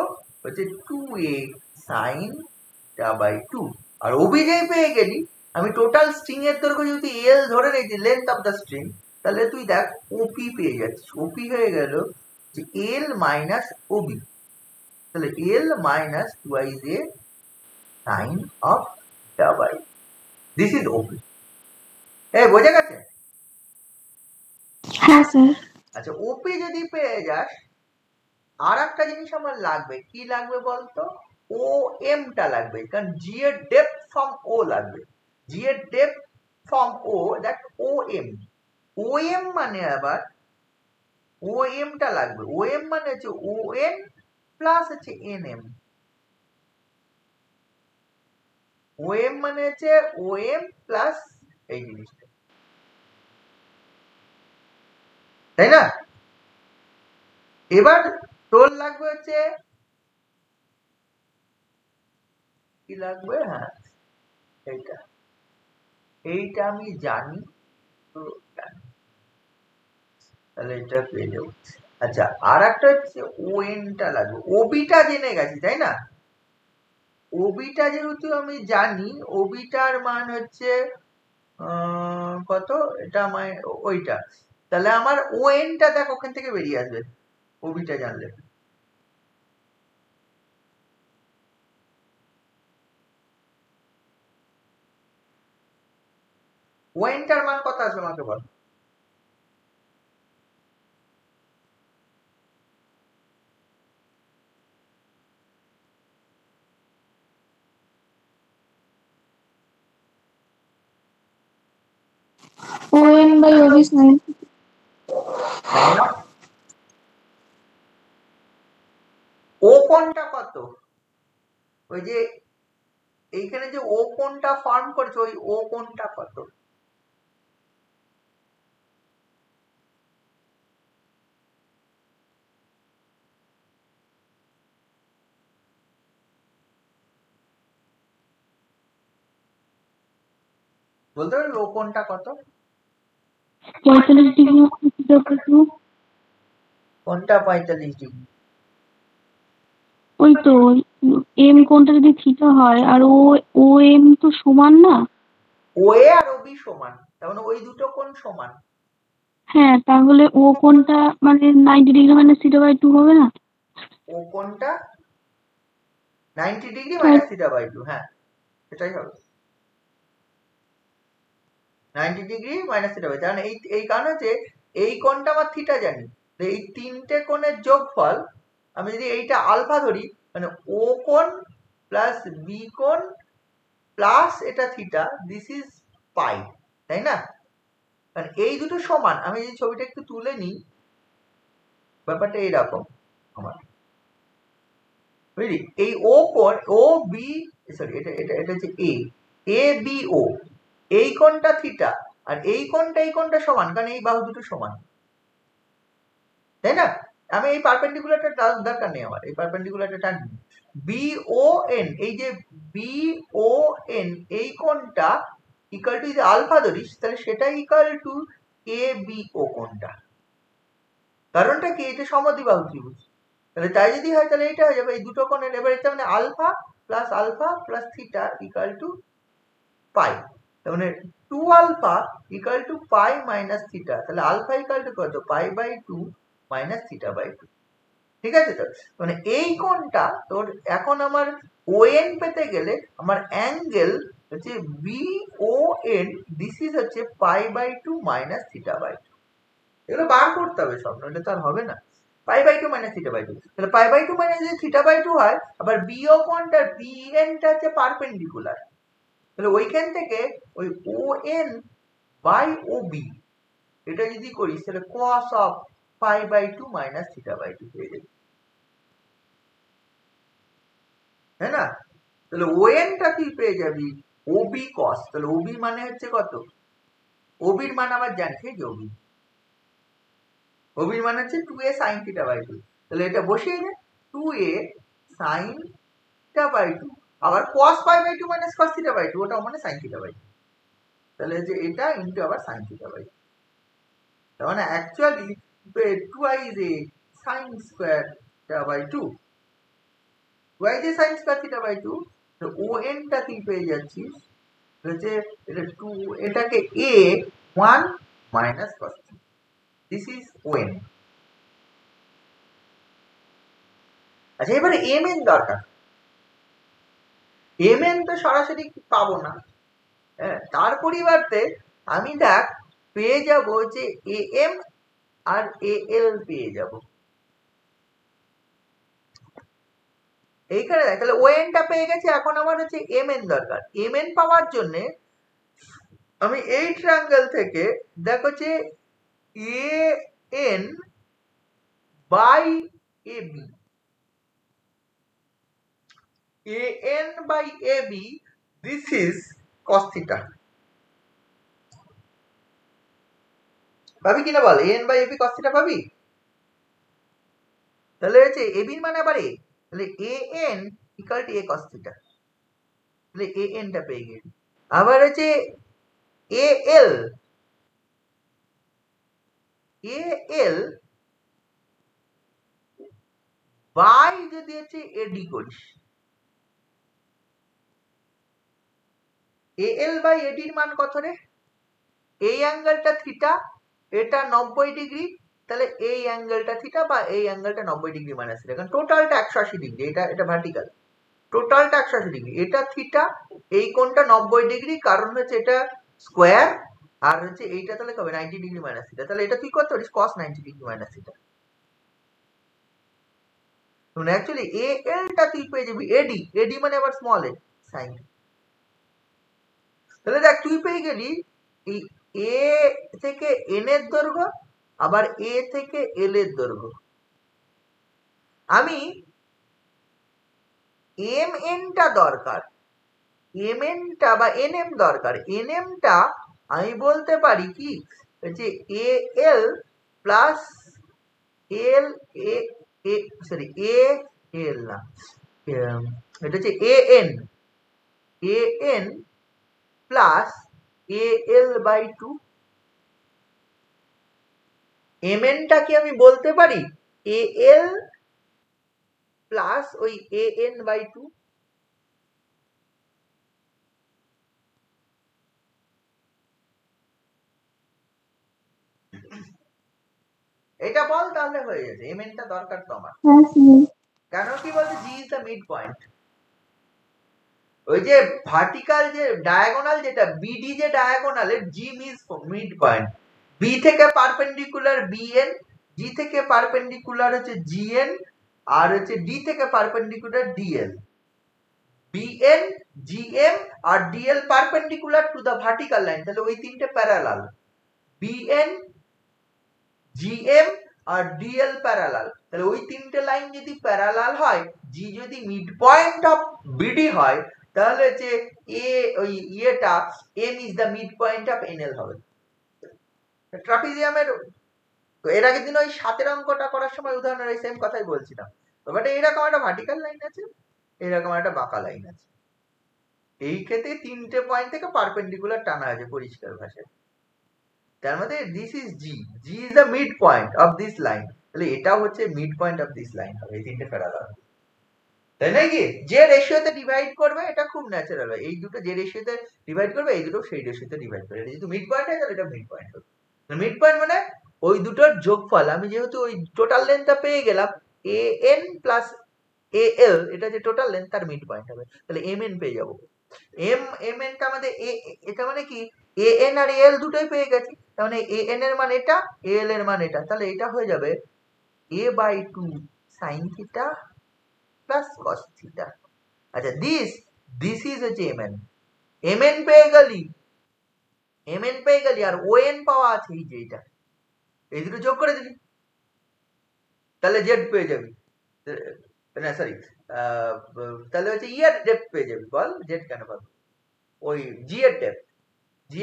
হচ্ছে 2a সাইন থিটা বাই 2। আর ওবি যেই পেয়ে গেলি, আমি টোটাল স্ট্রিং এর দৈর্ঘ্য যদি এল ধরে নিয়েছি, লেন্থ অফ দ্য স্ট্রিং, তাহলে তুই দেখ ওপি পেয়ে যাচ্ছিস, ওপি হয়ে গেল যে এল মাইনাস ওবি, তাহলে L minus twice a sine of theta by, this is OP. এই বোঝা গেছে? হ্যাঁ স্যার। আচ্ছা ওপি যদি পেয়ে যাস, আর একটা জিনিস আমার লাগবে, কি লাগবে বলতো, ও এম টা লাগবে, কারণ জি এর ডেপথ ফ্রম ও লাগবে, জি এর depth from O, that O M, O M মানে আবার ও এম টা লাগবে, ও এম মানে হচ্ছে ও এন প্লাস হচ্ছে এন এম, ও এম মানে হচ্ছে ও এম প্লাস এই জিনিসটা, তাই না? এবার তোর লাগবে হচ্ছে কি লাগবে, হ্যাঁ এইটা, এইটা আমি জানি তো, তাহলে এটা পেয়ে যাবো। আচ্ছা আর একটা হচ্ছে ও এনটা লাগবে, ওবিটা জেনে গেছি তাই না, ওবিটা যেহেতু আমি জানি, ওবিটার মান হচ্ছে কত, এটা আমার ওইটা, তাহলে আমার ও এনটা দেখ ওখান থেকে বেরিয়ে আসবে, ওবিটা জানলে। ও এনটার মান কত আসবে আমাকে বল। ON by OB sin। ও কোণটা কত, ওই যে এইখানে যে ও কোণটা ফর্ম করেছে, ওই ও কোণটা কত, বলতে পারবে ও কোণটা কত? 45 ডিগ্রি কোনটা 45 ডিগ্রি? ওই তো এম কোণটা যদি থিটা হয় আর ও এম তো সমান না। ও এ আর ও বি সমান, তার মানে ওই দুটো কোণ সমান। হ্যাঁ, তাহলে ও কোণটা মানে 90 ডিগ্রি মাইনাস থিটা বাই 2 হবে না? ও কোণটা 90 ডিগ্রি মাইনাস থিটা বাই 2, হ্যাঁ সেটাই হবে 90 ডিগ্রি মাইনাস থিটা বাই 2। কারণ এই কারণ হচ্ছে এই কোণটা আমার থিটা জানি, তো এই তিনটে কোণের যোগফল আমি যদি এইটা আলফা ধরি, মানে ও কোণ প্লাস বি কোণ প্লাস এটা থিটা, দিস ইজ পাই, তাই না? কারণ এই দুটো সমান। আমি যদি ছবিটা একটু তুলে নিই, ব্যাপারটা এইরকম আমার, বুঝলি? এই ও কোণ ও বি, সরি এটা এটা এটা হচ্ছে এ বি ও, এই কোণটা থিটা আর এই কোণটা সমান, কারণ এই বাহু দুটো সমান, তাই না? আমি এই পারপেন্ডিকুলারটা দরকার নেই আমার, এই পারপেন্ডিকুলারটা টানবি। বি ও এন, এই যে বি ও এন এই কোণটা ইকুয়াল টু, যদি আলফা ধরিস তাহলে সেটা ইকুয়াল টু এ বি ও কোণটা। কারণটা কি? এটা সমদ্বিবাহু ত্রিভুজ, তাহলে তাই যদি হয় তাহলে এটা হয়ে যাবে এই দুটো কোণের, এবার এটা মানে alpha plus theta equal to pi, তার মানে 2 alpha equal to pi minus theta, তাহলে আলফা ইকুয়াল টু কত? Pi by 2 minus theta by 2, ঠিক আছে? তো মানে এই কোণটা তোর এখন আমার ওএন পেতে গেলে আমার অ্যাঙ্গেল হচ্ছে B O N, this is হচ্ছে pi by 2 minus theta by 2। এগুলো বার করতে হবে সব, নইলে তো আর হবে না। Pi by 2 minus theta by 2, তাহলে পাই বাই 2 মাইনাস যদি থিটা বাই 2 হয়, আবার বি ও কোণটা বি এনটা হচ্ছে পারপেন্ডিকুলার, তাহলে ওইখান থেকে ওই O N by O B এটা যদি করিস তাহলে cos of pi by 2 minus theta by 2 পেয়ে যাবি, তাই না? তাহলে ও এনটা তুই পেয়ে যাবি ও বি cos, তাহলে ও বি মানে হচ্ছে কত? ও বির মান আবার জানিস যে ও বির মান হচ্ছে 2a sin থিটা বাই 2, তাহলে এটা বসিয়ে দে 2a sin থিটা বাই 2, আবার cos pi by 2 minus cos theta by 2, ওটাও মানে sin থিটা বাই 2, তাহলে যে এটা ইনটু আবার sin থিটা বাই 2, তার মানে actually 2i a sin square theta by 2, 2i a sin square theta by 2, তো ও এনটা তুই পেয়ে যাচ্ছিস হচ্ছে এটা 2, এটাকে a 1 minus cos, this is O N. আচ্ছা, এবারে এম এন দরকার, এম এন তো সরাসরি পাবো না, হ্যাঁ, তার পরিবর্তে আমি দেখ পেয়ে যাব যে এ এম আর এ এল পেয়ে যাব এইখানে। দেখ তাহলে ও এনটা পেয়ে গেছে, এখন আমার হচ্ছে এম এন দরকার। এম এন পাওয়ার জন্য আমি এই ট্রায়াঙ্গেল থেকে দেখ হচ্ছে A N by A B, an by ab, this is cos theta, পাবি কিনা বল? an by ab cos theta পাবি? তাহলে হচ্ছে ab এর মান আবার a, তাহলে an equal to a cos theta, তাহলে an টা পেয়ে গেলি। আবার হচ্ছে al বাই যদি হচ্ছে ad করিস, al বাই ad এর মান কত রে? এই অ্যাঙ্গেলটা থিটা, এটা 90 ডিগ্রি, তাহলে এই অ্যাঙ্গেলটা থিটা বা এই অ্যাঙ্গেলটা 90 ডিগ্রি মাইনাস থিটা, কারণ টোটালটা 180 ডিগ্রি, এটা ভার্টিক্যাল, টোটালটা 180 ডিগ্রি, এটা থিটা, এই কোণটা 90 ডিগ্রি, কারণ হচ্ছে এটা স্কোয়ার, আর হচ্ছে এইটা তাহলে কবে 90 ডিগ্রি মাইনাস থিটা, তাহলে এটা তুই করতে পারিস cos 90 ডিগ্রি মাইনাস থিটা। মানে অ্যাকচুয়ালি এ এল টা তুই পেয়ে যাবি এডি, এডি মানে আবার স্মল এ সাইন। তাহলে দেখ তুই পেয়ে গেলি এই এ থেকে এন এর দৈর্ঘ্য, আবার এ থেকে এল এর দৈর্ঘ্য। আমি এম এন টা দরকার, এম এন টা বা এন এম দরকার, এন এম টা আমি বলতে পারি কি হচ্ছে এ এল প্লাস এল এ সরি এ এল না, এটা হচ্ছে A N plus AL/2 mn টা কি আমি বলতে পারি AL প্লাস ওই AN/2? এটা বল, তাহলে হয়ে যাবে। mn টা দরকার তো আমার, কেন কি বলতে g is the mid point। ওই যে ভার্টিক্যাল যে ডায়াগোনাল যেটা BD যে ডায়াগোনালের g means mid point, B থেকে পারপেন্ডিকুলার BN, G থেকে পারপেন্ডিকুলার হচ্ছে GN, আর হচ্ছে D থেকে পারপেন্ডিকুলার DL। BN, GM আর DL perpendicular to the vertical line, তাহলে ওই তিনটে প্যারালাল। BN, GM আর DL প্যারালাল, তাহলে ওই তিনটে লাইন যদি প্যারালাল হয়, G যদি মিড পয়েন্ট অফ BD হয়, তাহলে যে ওই ইয়েটা M is the mid point of NL হবে। ট্রাপিজিয়ামের এর আগের দিন ওই 7 অঙ্কটা করার সময় উদাহরণের এই সেম কথাই বলছিলাম। বাট এরকম একটা ভার্টিক্যাল লাইন আছে, এরকম একটা বাঁকা লাইন আছে, এই ক্ষেত্রে তিনটে পয়েন্ট থেকে পারপেন্ডিকুলার টানা আছে পরিষ্কার ভাষায়। তার মধ্যে this is G, G is the mid point of this line, তাহলে এটাও হচ্ছে mid point of this line হবে, এই তিনটে প্যারালাল। তাই নাকি? যে রেশিওতে ডিভাইড করবে এটা খুব ন্যাচারাল হয়, এই দুটো যে রেশিওতে ডিভাইড করবে এই দুটো সেই রেশিওতে ডিভাইড করবে। এটা যদি মিড পয়েন্ট হয় তাহলে এটা মিড পয়েন্ট হবে। মিড পয়েন্ট মানে ওই দুটোর যোগফল। আমি যেহেতু ওই টোটাল লেন্থটা পেয়ে গেলাম AN প্লাস AL, এটা যে টোটাল লেন্থ তার মিড পয়েন্ট হবে, তাহলে MN পেয়ে যাবো। MN টা আমাদের এটা মানে কি AN আর AL দুটোই পেয়ে গেছি, তার মানে AN এর মান এটা, AL এর মান এটা, তাহলে এটা হয়ে যাবে A/2 sin theta plus cos theta. আচ্ছা দিস ইজ হচ্ছে MN পেয়ে গেলি, আর ON পাওয়া আছে এই যে এটা, এই দুটো যোগ করে দিবি, তাহলে জেড পেয়ে যাবি। না সরি, তাহলে হচ্ছে এর ডেপথ পেয়ে যাবি। বল জেড কেন পাবি? ওই জি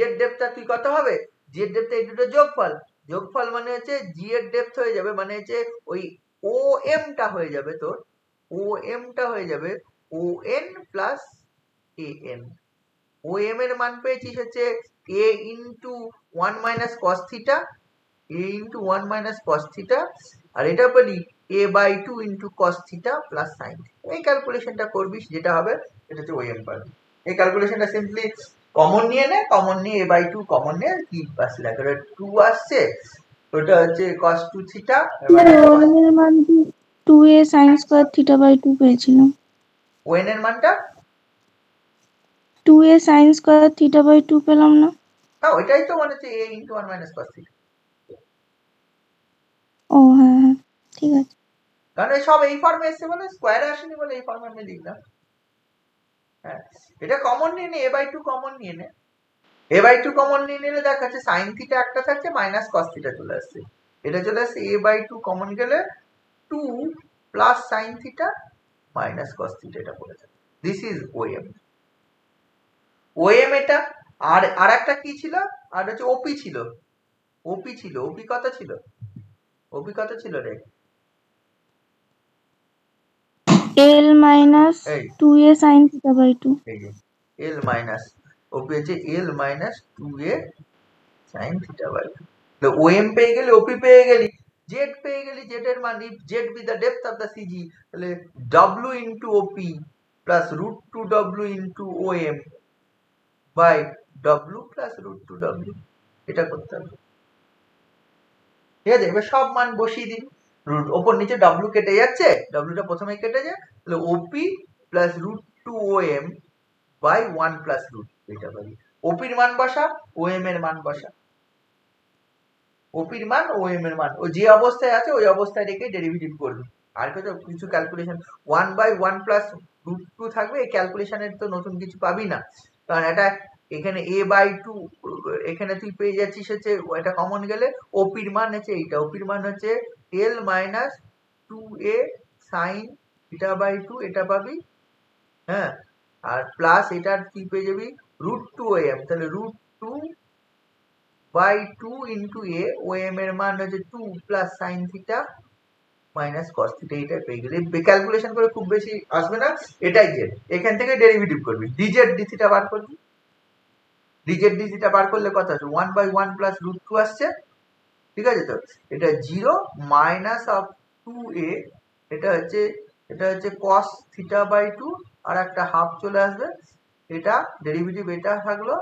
এর ডেপথটা তুই কত হবে? জি এর ডেপথ এই দুটো যোগফল মানে হচ্ছে জি এর ডেপথ হয়ে যাবে, মানে হচ্ছে ওই OM টা হয়ে যাবে তোর, OM টা হয়ে যাবে ON প্লাস AN। OM এর মান পেয়েছিস হচ্ছে A into 1 minus cos theta, A into 1 minus cos theta, আর এটা বলি A/2 into cos theta plus sine. এই ক্যালকুলেশনটা করবি, যেটা হবে এটা হচ্ছে OM পাবি। এই ক্যালকুলেশনটা সিম্পলি কমন নিয়ে নে, কমন নিয়ে A/2 কমন নিয়ে কি আসছে দেখো, 2 আসছে, ওটা হচ্ছে cos 2 থিটা। ON এর মান 2A sin square theta by 2 পেয়েছিলাম। ON এর মানটা 2A sin square theta by 2 পেলাম না? হ্যাঁ ওইটাই তো মনে হচ্ছে A into 1 minus cos theta. ও হ্যাঁ ঠিক আছে, কারণ সব এই ফর্মে এসছে বলে, স্কোয়ারে আসেনি বলে এই ফর্মে আমি লিখলাম। হ্যাঁ এটা কমন নিয়ে নে, A/2 কমন নিয়ে নে। A/2 কমন নিয়ে নিলে দেখা যাচ্ছে সাইন থিটা একটা থাকছে, মাইনাস কস থিটা চলে আসছে, এটা চলে আসছে A/2 কমন গেলে 2 plus sine theta minus cos theta, এটা পড়ে যাবে। দিস ইজ OM এটা। আর একটা কি ছিল? আর হচ্ছে OP ছিল। OP কত ছিল? OP কত ছিল রে? L minus 2A sin theta by 2। এই যে L মাইনাস OP হচ্ছে L minus 2A sin theta by 2। তো OM পেয়ে গেলি, OP পেয়ে গেলি, Z পেয়ে গেলি, Z এর মান if Z be the depth of the CG, তাহলে W into OP plus root 2W into OM by W plus root 2W, এটা করতে হবে। ঠিক আছে, এবার সব মান বসিয়ে দিবি, রুট ওপর নিচে W কেটে যাচ্ছে, Wটা প্রথমে কেটে যায়, তাহলে OP plus root 2OM by 1 plus root, এটা পাবি। OP এর মান বসা, OM এর মান বসা, OP এর মান OM এর মান ও যে অবস্থায় আছে ওই অবস্থায় রেখে ডেরিভেটিভ করবি। আর কিছু ক্যালকুলেশন 1 by 1 plus root 2 থাকবে, এই ক্যালকুলেশনের তো নতুন কিছু পাবি না, কারণ এটা এখানে A/2, এখানে তুই পেয়ে যাচ্ছিস হচ্ছে এটা কমন গেলে OP এর মান হচ্ছে এইটা, OP এর মান হচ্ছে L minus 2A sin theta by 2, এটা পাবি। হ্যাঁ, আর প্লাস এটা তুই পেয়ে যাবি root 2OM, তাহলে root 2 by 2 into A, OM এর মান হচ্ছে 2 plus sin theta minus cos theta, এটা পেয়ে গেলে ক্যালকুলেশন করে খুব বেশি আসবে না, এটাই Z। এখান থেকে ডেরিভেটিভ করবি, dz d theta বার করবি, ডিজেড ডিজিটা বার করলে কত আছে 1/1 প্লাস √2 আসছে, ঠিক আছে? তো এটা 0 মাইনাস অফ 2a, এটা হচ্ছে cos θ/2 আর একটা হাফ চলে আসবে, এটা ডেরিভেটিভ এটা থাকলো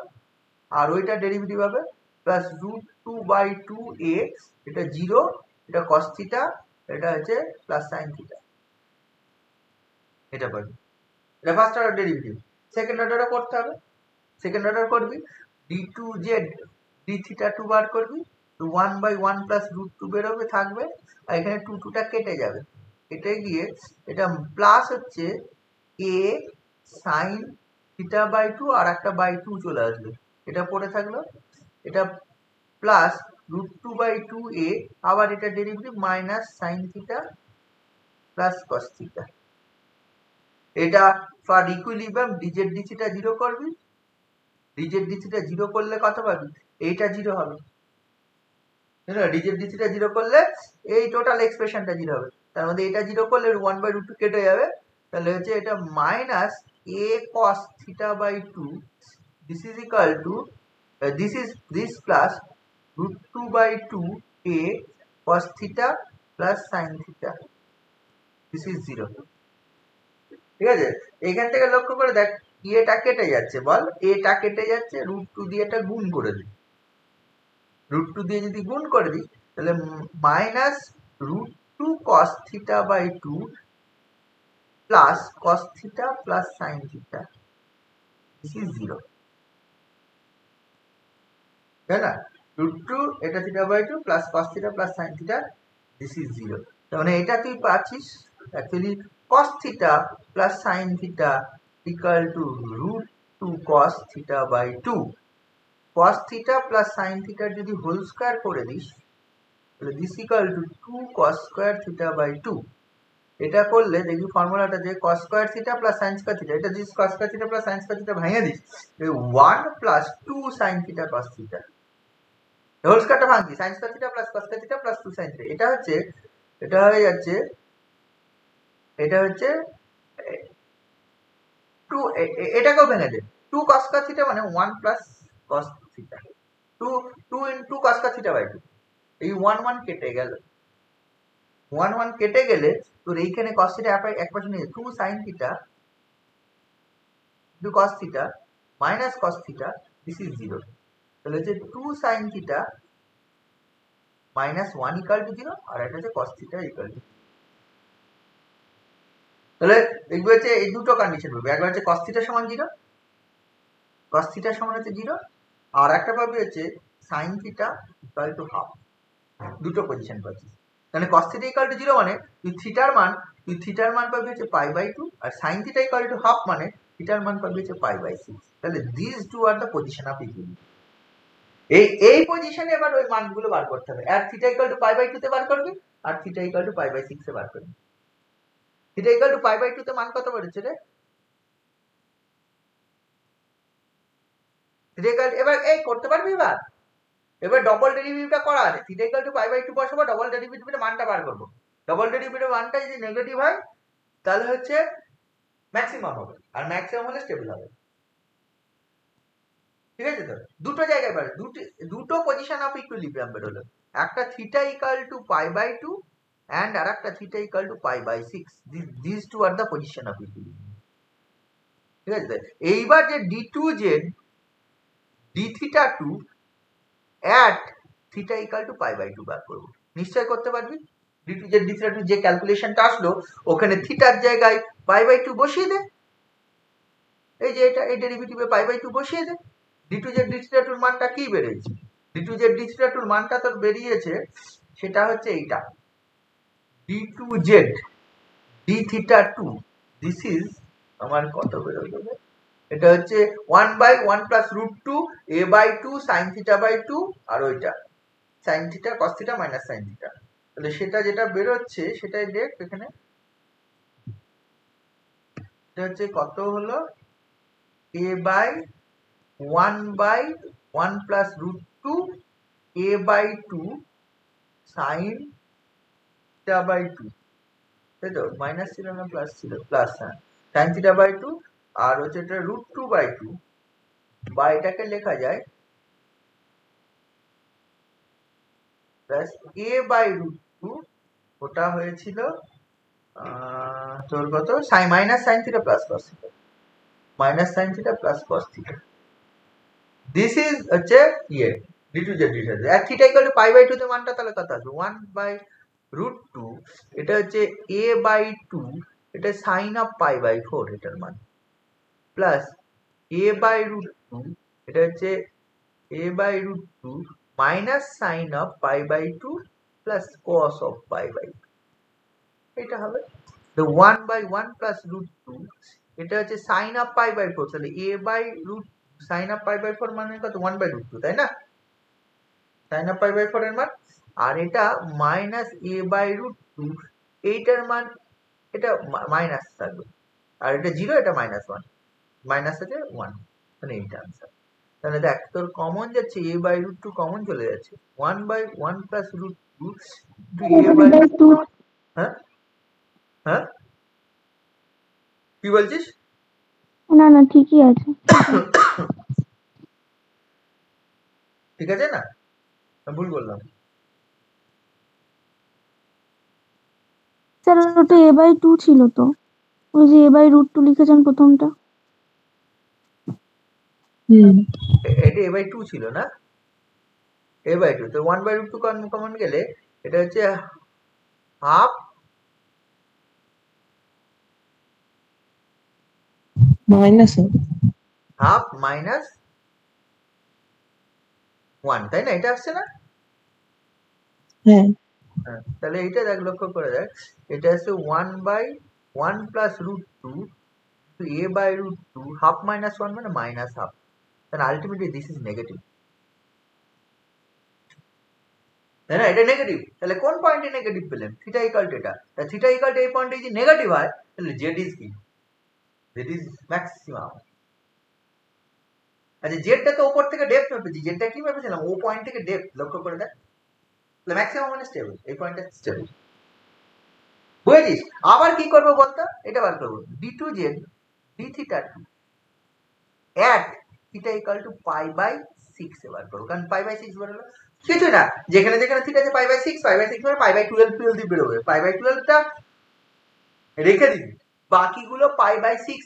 আর ওইটা ডেরিভেটিভ হবে প্লাস √2/2a, এটা 0, এটা cos θ, এটা হচ্ছে প্লাস sin θ, এটা পাবি। এটা ফার্স্ট অর্ডার ডেরিভেটিভ। সেকেন্ড অর্ডারও করতে হবে, সেকেন্ড অর্ডার করবি d2z dθ2 বার করবি, তো 1/1 প্লাস √2 বেরোবে থাকবে, আর এখানে 2টা কেটে যাবে, কেটে গিয়ে এটা প্লাস হচ্ছে a sin θ/2 আর একটা /2 চলে আসবে, এটা পড়ে থাকলো, এটা প্লাস √2/2a, আবার এটা derivative minus sin θ plus cos θ। এটা ফর ইকুইলিব্রিয়াম ডিজেড ডিসিটা 0 করবি, ডিজেড ডিসিটা 0 করলে কত পাবি, এইটা 0 হবে, ডিজেড ডিসিটা 0 করলে এই টোটাল এক্সপ্রেশনটা 0 হবে, তার মধ্যে এটা 0 করলে 1/√2 কেটে যাবে, তাহলে হচ্ছে এটা minus a cos θ/2, this is equal to this plus √2/2a cos θ plus sin θ, this is 0, ঠিক আছে? এখান থেকে লক্ষ্য করে দেখ এটা কেটে যাচ্ছে, বল এটা কেটে যাচ্ছে, √2 দিয়ে এটা গুণ করে দিই, √2 দিয়ে যদি গুণ করে দিই তাহলে minus √2 cos θ/2 plus cos θ plus sin θ, this is 0, তাই না? √2 এটা θ/2 plus cos θ plus sin θ, this is 0, তার মানে এটা তুই পাচ্ছিস actually cos θ plus sin θ equal to √2 cos θ/2, cos θ plus sin θ যদি হোল স্কয়ার করে দিস তাহলে this equal to 2 cos square θ/2, এটা করলে দেখবি ফর্মুলাটা যে cos square θ plus sin square θ, এটা যদি cos square θ plus sin square θ ভাঙিয়ে দিস 1 প্লাস 2 sin θ cos θ, হোল স্কয়ারটা ভাঙবি sin square θ plus cos square θ plus 2 sin θ, এটা হয়ে যাচ্ছে 2, এটাকেও ভেঙে দে, 2 cos square θ মানে 1 plus cos θ, 2 into cos square θ/2, এই 1 কেটে গেল, 1 কেটে গেলে তোর এইখানে cos θ এক পাশে নিয়ে 2 sin θ into cos θ minus cos θ, this is 0, তাহলে হচ্ছে 2 sin θ minus 1 equal to 0, আর এটা হচ্ছে cos θ equal to, তাহলে দেখবে হচ্ছে এই দুটো কন্ডিশন পাবে, একবার হচ্ছে cos θ সমান 0, cos θ সমান হচ্ছে 0, আর একটা পাবে হচ্ছে sin θ equal to half, দুটো পজিশন পাচ্ছিস, তাহলে cos θ equal to 0 মানে তুই থিটার মান পাবি হচ্ছে π/2, আর sin θ equal to half মানে থিটার মান পাবি হচ্ছে π/6, তাহলে these two are the position of equilibrium। এই পজিশনে এবার ওই মানগুলো বার করতে হবে, আর θ equal to π/2 তে বার করবি, আর θ equal to π/6 এ বার করবি। θ equal to π/2 তে মান কত বেরোচ্ছে রে? θ equal এবার এই করতে পারবি, এবার ডবল ডেরিভেটিভটা করা আছে, θ equal to π/2 বসাবো, ডবল ডেরিভেটিভের মানটা বার করব, ডবল ডেরিভেটিভের মানটা যদি নেগেটিভ হয় তাহলে হচ্ছে ম্যাক্সিমাম হবে, আর ম্যাক্সিমাম হলে স্টেবল হবে, ঠিক আছে? তো দুটো জায়গায় বেরো, দুটো পজিশন অফ ইকুইলিব্রিয়াম বেরোলো, একটা θ equal to π/2 and আর একটা θ equal to π/6, these two are the position of equilibrium, ঠিক আছে? এইবার যে d2z dθ2 at θ equal to π/2 বার করব, নিশ্চয় করতে পারবি, d2z dθ2 যে ক্যালকুলেশনটা আসলো ওখানে থিটার জায়গায় π/2 বসিয়ে দে, এই যে এটা এই ডেরিভেটিভে π/2 বসিয়ে দে, d2z dθ2 এর মানটা কি বেরিয়েছে, d2z dθ2 এর মানটা তোর বেরিয়েছে সেটা হচ্ছে এইটা d2z dθ2, this is আমার কত বেরোলো, এটা হচ্ছে 1/1 plus √2 a/2 sin θ/2, আর ওইটা sin θ cos θ minus sin θ, তাহলে সেটা যেটা বেরোচ্ছে সেটাই দেখ এখানে, এটা হচ্ছে কত হলো a/1/1 plus √2 a/2 sin θ/2, তাই তো? মাইনাস ছিল না প্লাস ছিল, প্লাস, হ্যাঁ, sin θ/2, আর হচ্ছে এটা √2/2 বা এটাকে লেখা যায় plus a by root two, ওটা হয়েছিল তোর কত minus sine theta plus cos theta, minus sine theta plus cos theta. This is হচ্ছে ইয়ে d2 z d2 আর theta equal to pi by 2 তে মানটা তাহলে কত আসবে 1 বাই রুট 2, এটা হচ্ছে a বাই 2, এটা সাইন অফ পাই বাই 4 এটার মান, প্লাস a বাই রুট 2, এটা হচ্ছে a by root 2 minus sine of pi by 2 plus cos of pi by 2, এটা হবে the 1 by 1 plus root 2, এটা হচ্ছে sin of pi by 4, তাহলে a by root sin of pi by 4 মানে কত 1 by root 2, তাই না? sin of pi by 4 এর মান, আর এটা minus a by root 2, এইটার মান এটা মাইনাস থাকবে, আর এটা 0, এটা -1, মাইনাস আছে 1, মানে এইটা आंसर। তাহলে দেখ তোর কমন যাচ্ছে a by root 2 কমন চলে যাচ্ছে 1 by 1 plus root 2 to a by 2 হ্যাঁ হ্যাঁ কি বলছিস? না না ঠিকই আছে। ঠিক আছে না, ভুল বললাম? স্যার ওটা a বাই 2 ছিল তো, ওই যে a বাই রুট 2 লিখেছেন প্রথমটা। এটা a by 2 ছিল না, a by 2 তো 1 by root 2 কমন গেলে এটা হচ্ছে হাফ মাইনাস হাফ মাইনাস 1, তাই না? এটা আসছে না? হ্যাঁ তাহলে এইটা দেখ লক্ষ্য করে দেখ, এটা আছে 1 by 1 plus root 2 to a by root 2 half minus 1 মানে minus half, then ultimately this is negative, তাই না? এটা নেগেটিভ, তাহলে কোন পয়েন্টে নেগেটিভ পেলেন? থিটা ইকুয়াল টু এটা, তাহলে থিটা ইকুয়াল টু এই পয়েন্টে যদি নেগেটিভ হয় তাহলে z is কি? z is maximum. আচ্ছা জেডটা তো উপর থেকে ডেপথ মেপেছি, জেডটা কি মেপেছিলাম? ও পয়েন্ট থেকে ডেপথ, লক্ষ্য করে দেখ, তাহলে ম্যাক্সিমাম মানে স্টেবল, এই পয়েন্টটা স্টেবল। বুঝেছিস? আবার কি করবো বলতো, এটা বার করবো d2z d theta 2 at theta equal to pi by 6 এ বার করবো, কারণ pi by 6 বার হলো কিছু না, যেখানে যেখানে থিটা আছে pi by 6 মানে pi by 12 দিয়ে বেরোবে, pi by 12টা রেখে দিবি, বাকিগুলো pi by 6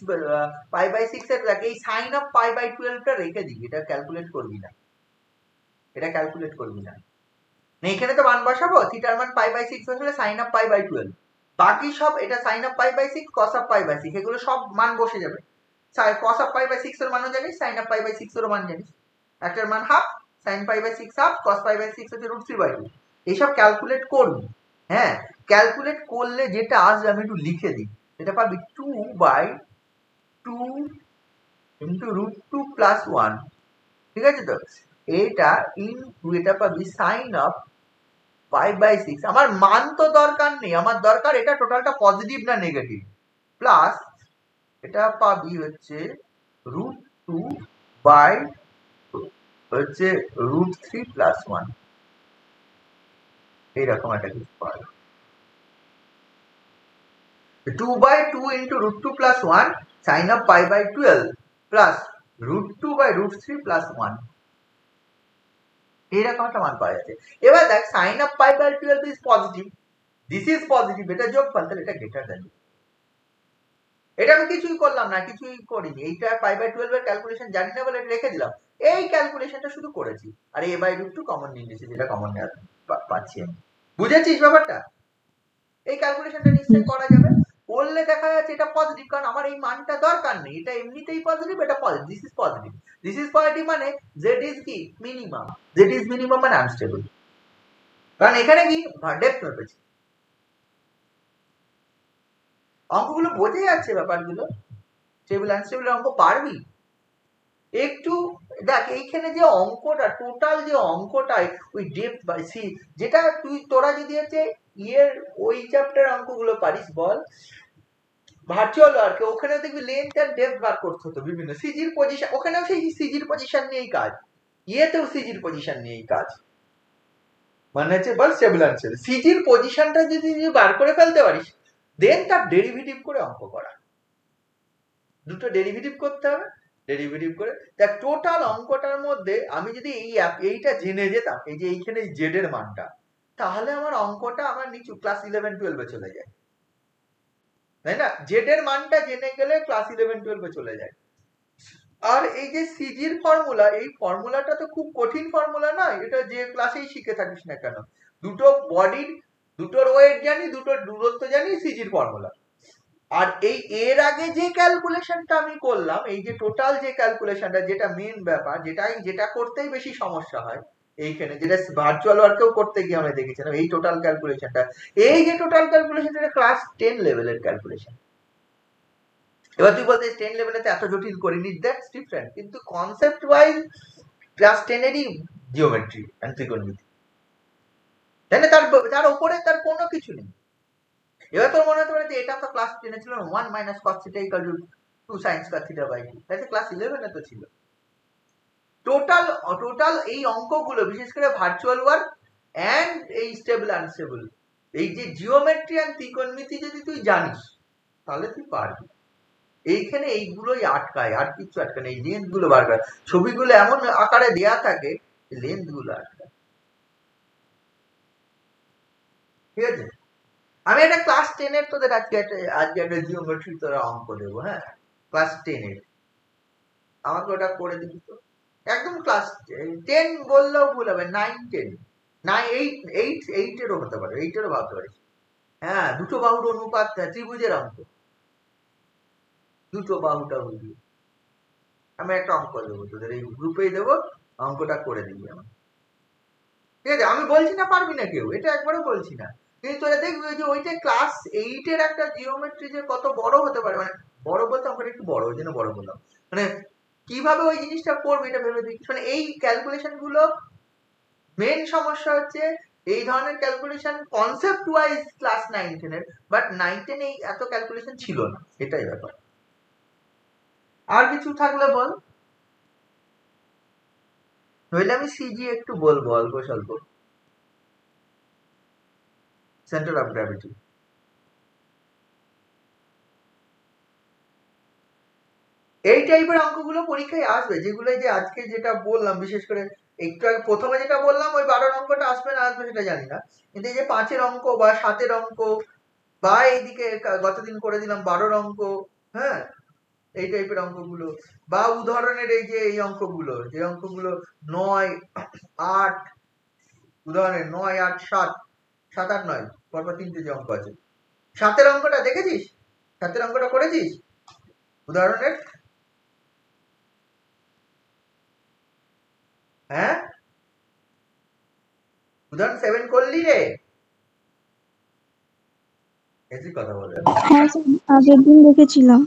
pi by 6 এর থাকে, এই sin of pi by 12টা রেখে দিবি, এটা ক্যালকুলেট করবি না, এটা ক্যালকুলেট করবি না। এখানে তো মান বসাবো, থিটার মান pi by 6 বসালে sin of pi by 12, বাকি সব এটা sin of pi by 6 cos of pi by 6, এগুলো সব মান বসে যাবে। cos of pi by 6 এর মানও জানিস, sin of pi by 6 এর মান জানিস, একটার মান half, sin pi by 6 half, cos pi by 6 হচ্ছে √3/2, এইসব ক্যালকুলেট করবি। হ্যাঁ, ক্যালকুলেট করলে যেটা আসবে আমি একটু লিখে দিই, এটা পাবি 2/2 into √2 plus 1, ঠিক আছে তো? এটা ইনটু এটা পাবি sin of pi by 6, আমার মান তো দরকার নেই, আমার দরকার এটা টোটালটা পজিটিভ না নেগেটিভ, প্লাস এটা পাবি হচ্ছে √2 বাই হচ্ছে √3 plus 1, এইরকম একটা কিছু পাবি। 2/2 into √2 plus 1 sin of pi by 12 plus √2 by √3 plus 1, এইরকম একটা মান পাওয়া যাচ্ছে। এবার দেখ sin of pi by 12 is positive, this is positive, এটা যোগফল, তাহলে এটা গ্রেটার দ্যান, এটা আমি কিছুই করলাম না, কিছুই করিনি, এইটা pi by 12 এর ক্যালকুলেশন জানি না বলে এটা রেখে দিলাম, এই ক্যালকুলেশনটা শুধু করেছি, আর a by √2 কমন নিয়ে নিয়েছি, যেটা কমন নেওয়া পাচ্ছি আমি। বুঝেছিস ব্যাপারটা? এই ক্যালকুলেশনটা নিশ্চয়ই করা যাবে, করলে দেখা যাচ্ছে এটা পজিটিভ, কারণ আমার এই মানটা দরকার নেই, এটা এমনিতেই পজিটিভ, এটা positive, this is positive, this is positive মানে z ইজ কি মিনিমাম, z ইজ মিনিমাম মানে আনস্টেবল, কারণ এখানে কি ডেপথ মেপেছি। অঙ্কগুলো বোঝা যাচ্ছে ব্যাপারগুলো, স্টেবল আনস্টেবল অঙ্ক পারবি একটু দেখ, এইখানে যে অঙ্কটা টোটাল যে অঙ্কটা ওই ডেপথ বাই সি, যেটা তোরা যদি হচ্ছে ইয়ের ওই চ্যাপ্টার অঙ্কগুলো পারিস বল ভার্চুয়াল ওয়ার্কে, ওখানে দেখবি লেন্থ আর ডেপথ বার করতে হতো বিভিন্ন সিজির পজিশন, ওখানেও সেই সিজির পজিশন নিয়েই কাজ, ইয়েতেও সিজির পজিশন নিয়েই কাজ, মানে হচ্ছে বল স্টেবল আনস্টেবল, সিজির পজিশনটা যদি বার করে ফেলতে পারিস দেন তার ডেরিভেটিভ করে অঙ্ক করা, দুটো ডেরিভেটিভ করতে হবে, ডেরিভেটিভ করে। দেখ টোটাল অঙ্কটার মধ্যে আমি যদি এইটা জেনে যেতাম, এই যে এইখানে জেড এর মানটা, তাহলে আমার অঙ্কটা আমার নিচু ক্লাস 11-12 চলে যায়, তাই না? জেড এর মানটা জেনে গেলে ক্লাস 11-12 চলে যায়। আর এই যে সিজির ফর্মুলা, এই ফর্মুলাটা তো খুব কঠিন ফর্মুলা নয়, এটা যে ক্লাসেই শিখে থাকিস না কেন, দুটো বডির দুটোর ওয়েট জানি, দুটোর দূরত্ব জানি, সিজির ফর্মুলা। আর এই এর আগে যে ক্যালকুলেশনটা আমি করলাম, এই যে টোটাল যে ক্যালকুলেশনটা, যেটা মেন ব্যাপার, যেটা করতেই বেশি সমস্যা হয় এইখানে, যেটা ভার্চুয়াল ওয়ার্কেও করতে গিয়ে আমরা দেখেছিলাম, এই টোটাল ক্যালকুলেশনটা, এই যে টোটাল ক্যালকুলেশনটা ক্লাস 10 লেভেলের ক্যালকুলেশন। এবার তুই বলতে 10 লেভেলে তো এত জটিল করিনি, দ্যাটস ডিফারেন্ট, কিন্তু কনসেপ্ট ওয়াইজ ক্লাস 10 এরই জিওমেট্রি এন্ড ত্রিকোণমিতি, তাই না? তার উপরে তার কোনো কিছু নেই। এবার তোর মনে হতে পারে যে এটা তো ক্লাস 10 এ ছিল, 1 - cos θ = 2 sin θ/2, তাহলে ক্লাস 11 এ তো ছিল। টোটাল এই অঙ্কগুলো, বিশেষ করে ভার্চুয়াল ওয়ার্ক এন্ড এই স্টেবল আনস্টেবল, এই যে জিওমেট্রি এন্ড ত্রিকোণমিতি যদি তুই জানিস, তাহলে তুই পারবি। এইখানে এইগুলোই আটকায়, আর কিছু আটকায় না। এই লেন্থ গুলো বার করে, ছবিগুলো এমন আকারে দেয়া থাকে, লেন্থ গুলো আটকায়। ঠিক আছে, আমি একটা ক্লাস 10 এর তোদের আজকে একটা জিওমেট্রি তোরা অঙ্ক দেবো, হ্যাঁ, ক্লাস 10 এর, আমাকে ওটা করে দিবি তো। একদম ক্লাস 10 বললেও ভুল হবে, 9-10 না, 8 এরও হতে পারে, 8 এরও ভাবতে পারিস। হ্যাঁ, দুটো বাহুর অনুপাত ত্রিভুজের অঙ্ক, দুটো বাহুটা বুঝবি। আমি একটা অঙ্ক দেবো তোদের, এই গ্রুপেই দেবো, অঙ্কটা করে দিবি আমার। ঠিক আছে, আমি বলছি না পারবি না কেউ, এটা একবারও বলছি না, কিন্তু তোরা দেখবি যে ওইটা ক্লাস 8 এর একটা জিওমেট্রি যে কত বড় হতে পারে, মানে বড় বলতে অঙ্কটা একটু বড়, ওই জন্য বড় বললাম, মানে কিভাবে ওই জিনিসটা করবে এটা ভেবে দেখিস। মানে এই ক্যালকুলেশন গুলো মেন সমস্যা হচ্ছে, এই ধরনের ক্যালকুলেশন কনসেপ্ট ওয়াইজ ক্লাস 9-10 এর, বাট 9-10 এই এত ক্যালকুলেশন ছিল না, এটাই ব্যাপার। আর কিছু থাকলে বল, নইলে আমি সিজি একটু বলবো অল্প স্বল্প। সেন্টার অফ গ্র্যাভিটি, এই টাইপের অঙ্কগুলো পরীক্ষায় আসবে, যেগুলো যে আজকে যেটা বললাম, বিশেষ করে একটু আগে প্রথমে যেটা বললাম, ওই 12 অঙ্কটা আসবে না আসবে সেটা জানি না, কিন্তু এই যে 5-এর অঙ্ক বা 7-এর অঙ্ক, বা এইদিকে গতদিন করে দিলাম 12-র অঙ্ক, হ্যাঁ, এই টাইপের অঙ্কগুলো, বা উদাহরণের এই যে এই অঙ্কগুলো, যে অঙ্কগুলো 9-8, উদাহরণের 9-8-7, 7-8-9, পরপর 3টে যে অঙ্ক আছে, 7-এর অঙ্কটা দেখেছিস? 7-এর অঙ্কটা করেছিস উদাহরণের? হ্যাঁ, উদাহরণ 7 করলি রে? এসি কথা বলে। হ্যাঁ স্যার, আগের দিন দেখেছিলাম।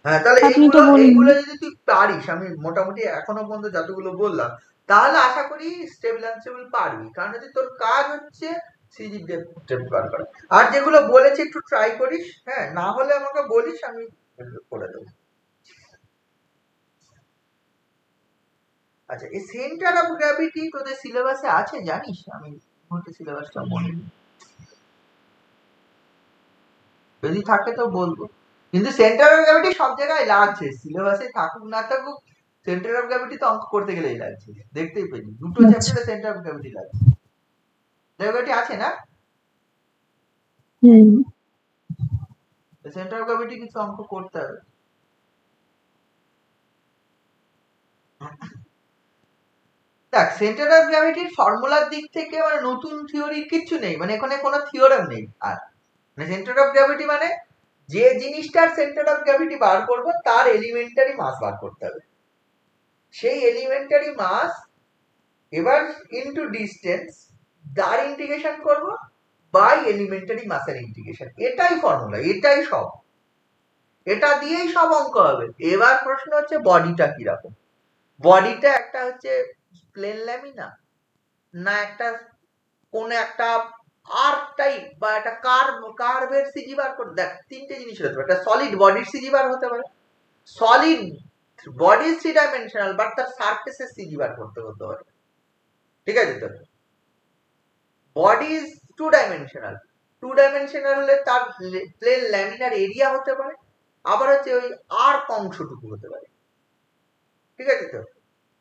হ্যাঁ, তাহলে আপনি তো বললেন। এইগুলো যদি তুই পারিস, আমি মোটামুটি এখনো পর্যন্ত যতগুলো বললাম, তাহলে আশা করি স্টেবল আনস্টেবল পারবি, কারণ যদি তোর কাজ হচ্ছে সিজি ডেপ্থ বার করা। আর যেগুলো বলেছি একটু ট্রাই করিস, হ্যাঁ, না হলে আমাকে বলিস, আমি করে দেবো। আচ্ছা, এই সেন্টার অফ গ্র্যাভিটি তোদের সিলেবাসে আছে জানিস? আমি সিলেবাসটা মনে নেই, যদি থাকে তো বলবো, কিন্তু সেন্টার অফ গ্র্যাভিটি সব জায়গায় লাগছে, সিলেবাসে থাকুক না থাকুক, সেন্টার অফ গ্র্যাভিটি তো অঙ্ক করতে গেলেই লাগছে, দেখতেই পেলি দুটো চ্যাপ্টারে সেন্টার অফ গ্র্যাভিটি লাগছে। গ্র্যাভিটি আছে না? সেন্টার অফ গ্র্যাভিটি কিছু অঙ্ক করতে হবে। দেখ, সেন্টার অফ গ্র্যাভিটির ফর্মুলার দিক থেকে মানে নতুন থিওরির কিছু নেই, মানে এখানে কোনো থিওরেম নেই। আর মানে সেন্টার অফ গ্র্যাভিটি মানে যে জিনিসটার সেন্টার অফ গ্র্যাভিটি বার করব, তার এলিমেন্টারি মাস বার করতে হবে। সেই এলিমেন্টারি মাস এবার ইনটু ডিসটেন্স, তার ইন্টিগ্রেশন করব বাই এলিমেন্টারি মাসের ইন্টিগ্রেশন, এটাই ফর্মুলা, এটাই সব, এটা দিয়েই সব অঙ্ক হবে। এবার প্রশ্ন হচ্ছে বডিটা কিরকম, বডিটা একটা হচ্ছে প্লেন ল্যামিনা, না একটা কোন একটা আর্ক টাইপ, বা একটা কার্ভের সিজি বার করতে। দেখ, 3টে জিনিস হতে পারে, একটা সলিড বডির সিজি বার হতে পারে, সলিড বডি 3 ডাইমেনশনাল বাট তার সারফেসের সিজি বার করতে হতে পারে। ঠিক আছে, তো বডি ইজ 2 ডাইমেনশনাল, 2 ডাইমেনশনাল হলে তার প্লেন ল্যামিনার এরিয়া হতে পারে, আবার হচ্ছে ওই আর্ক অংশটুকু হতে পারে। ঠিক আছে তো।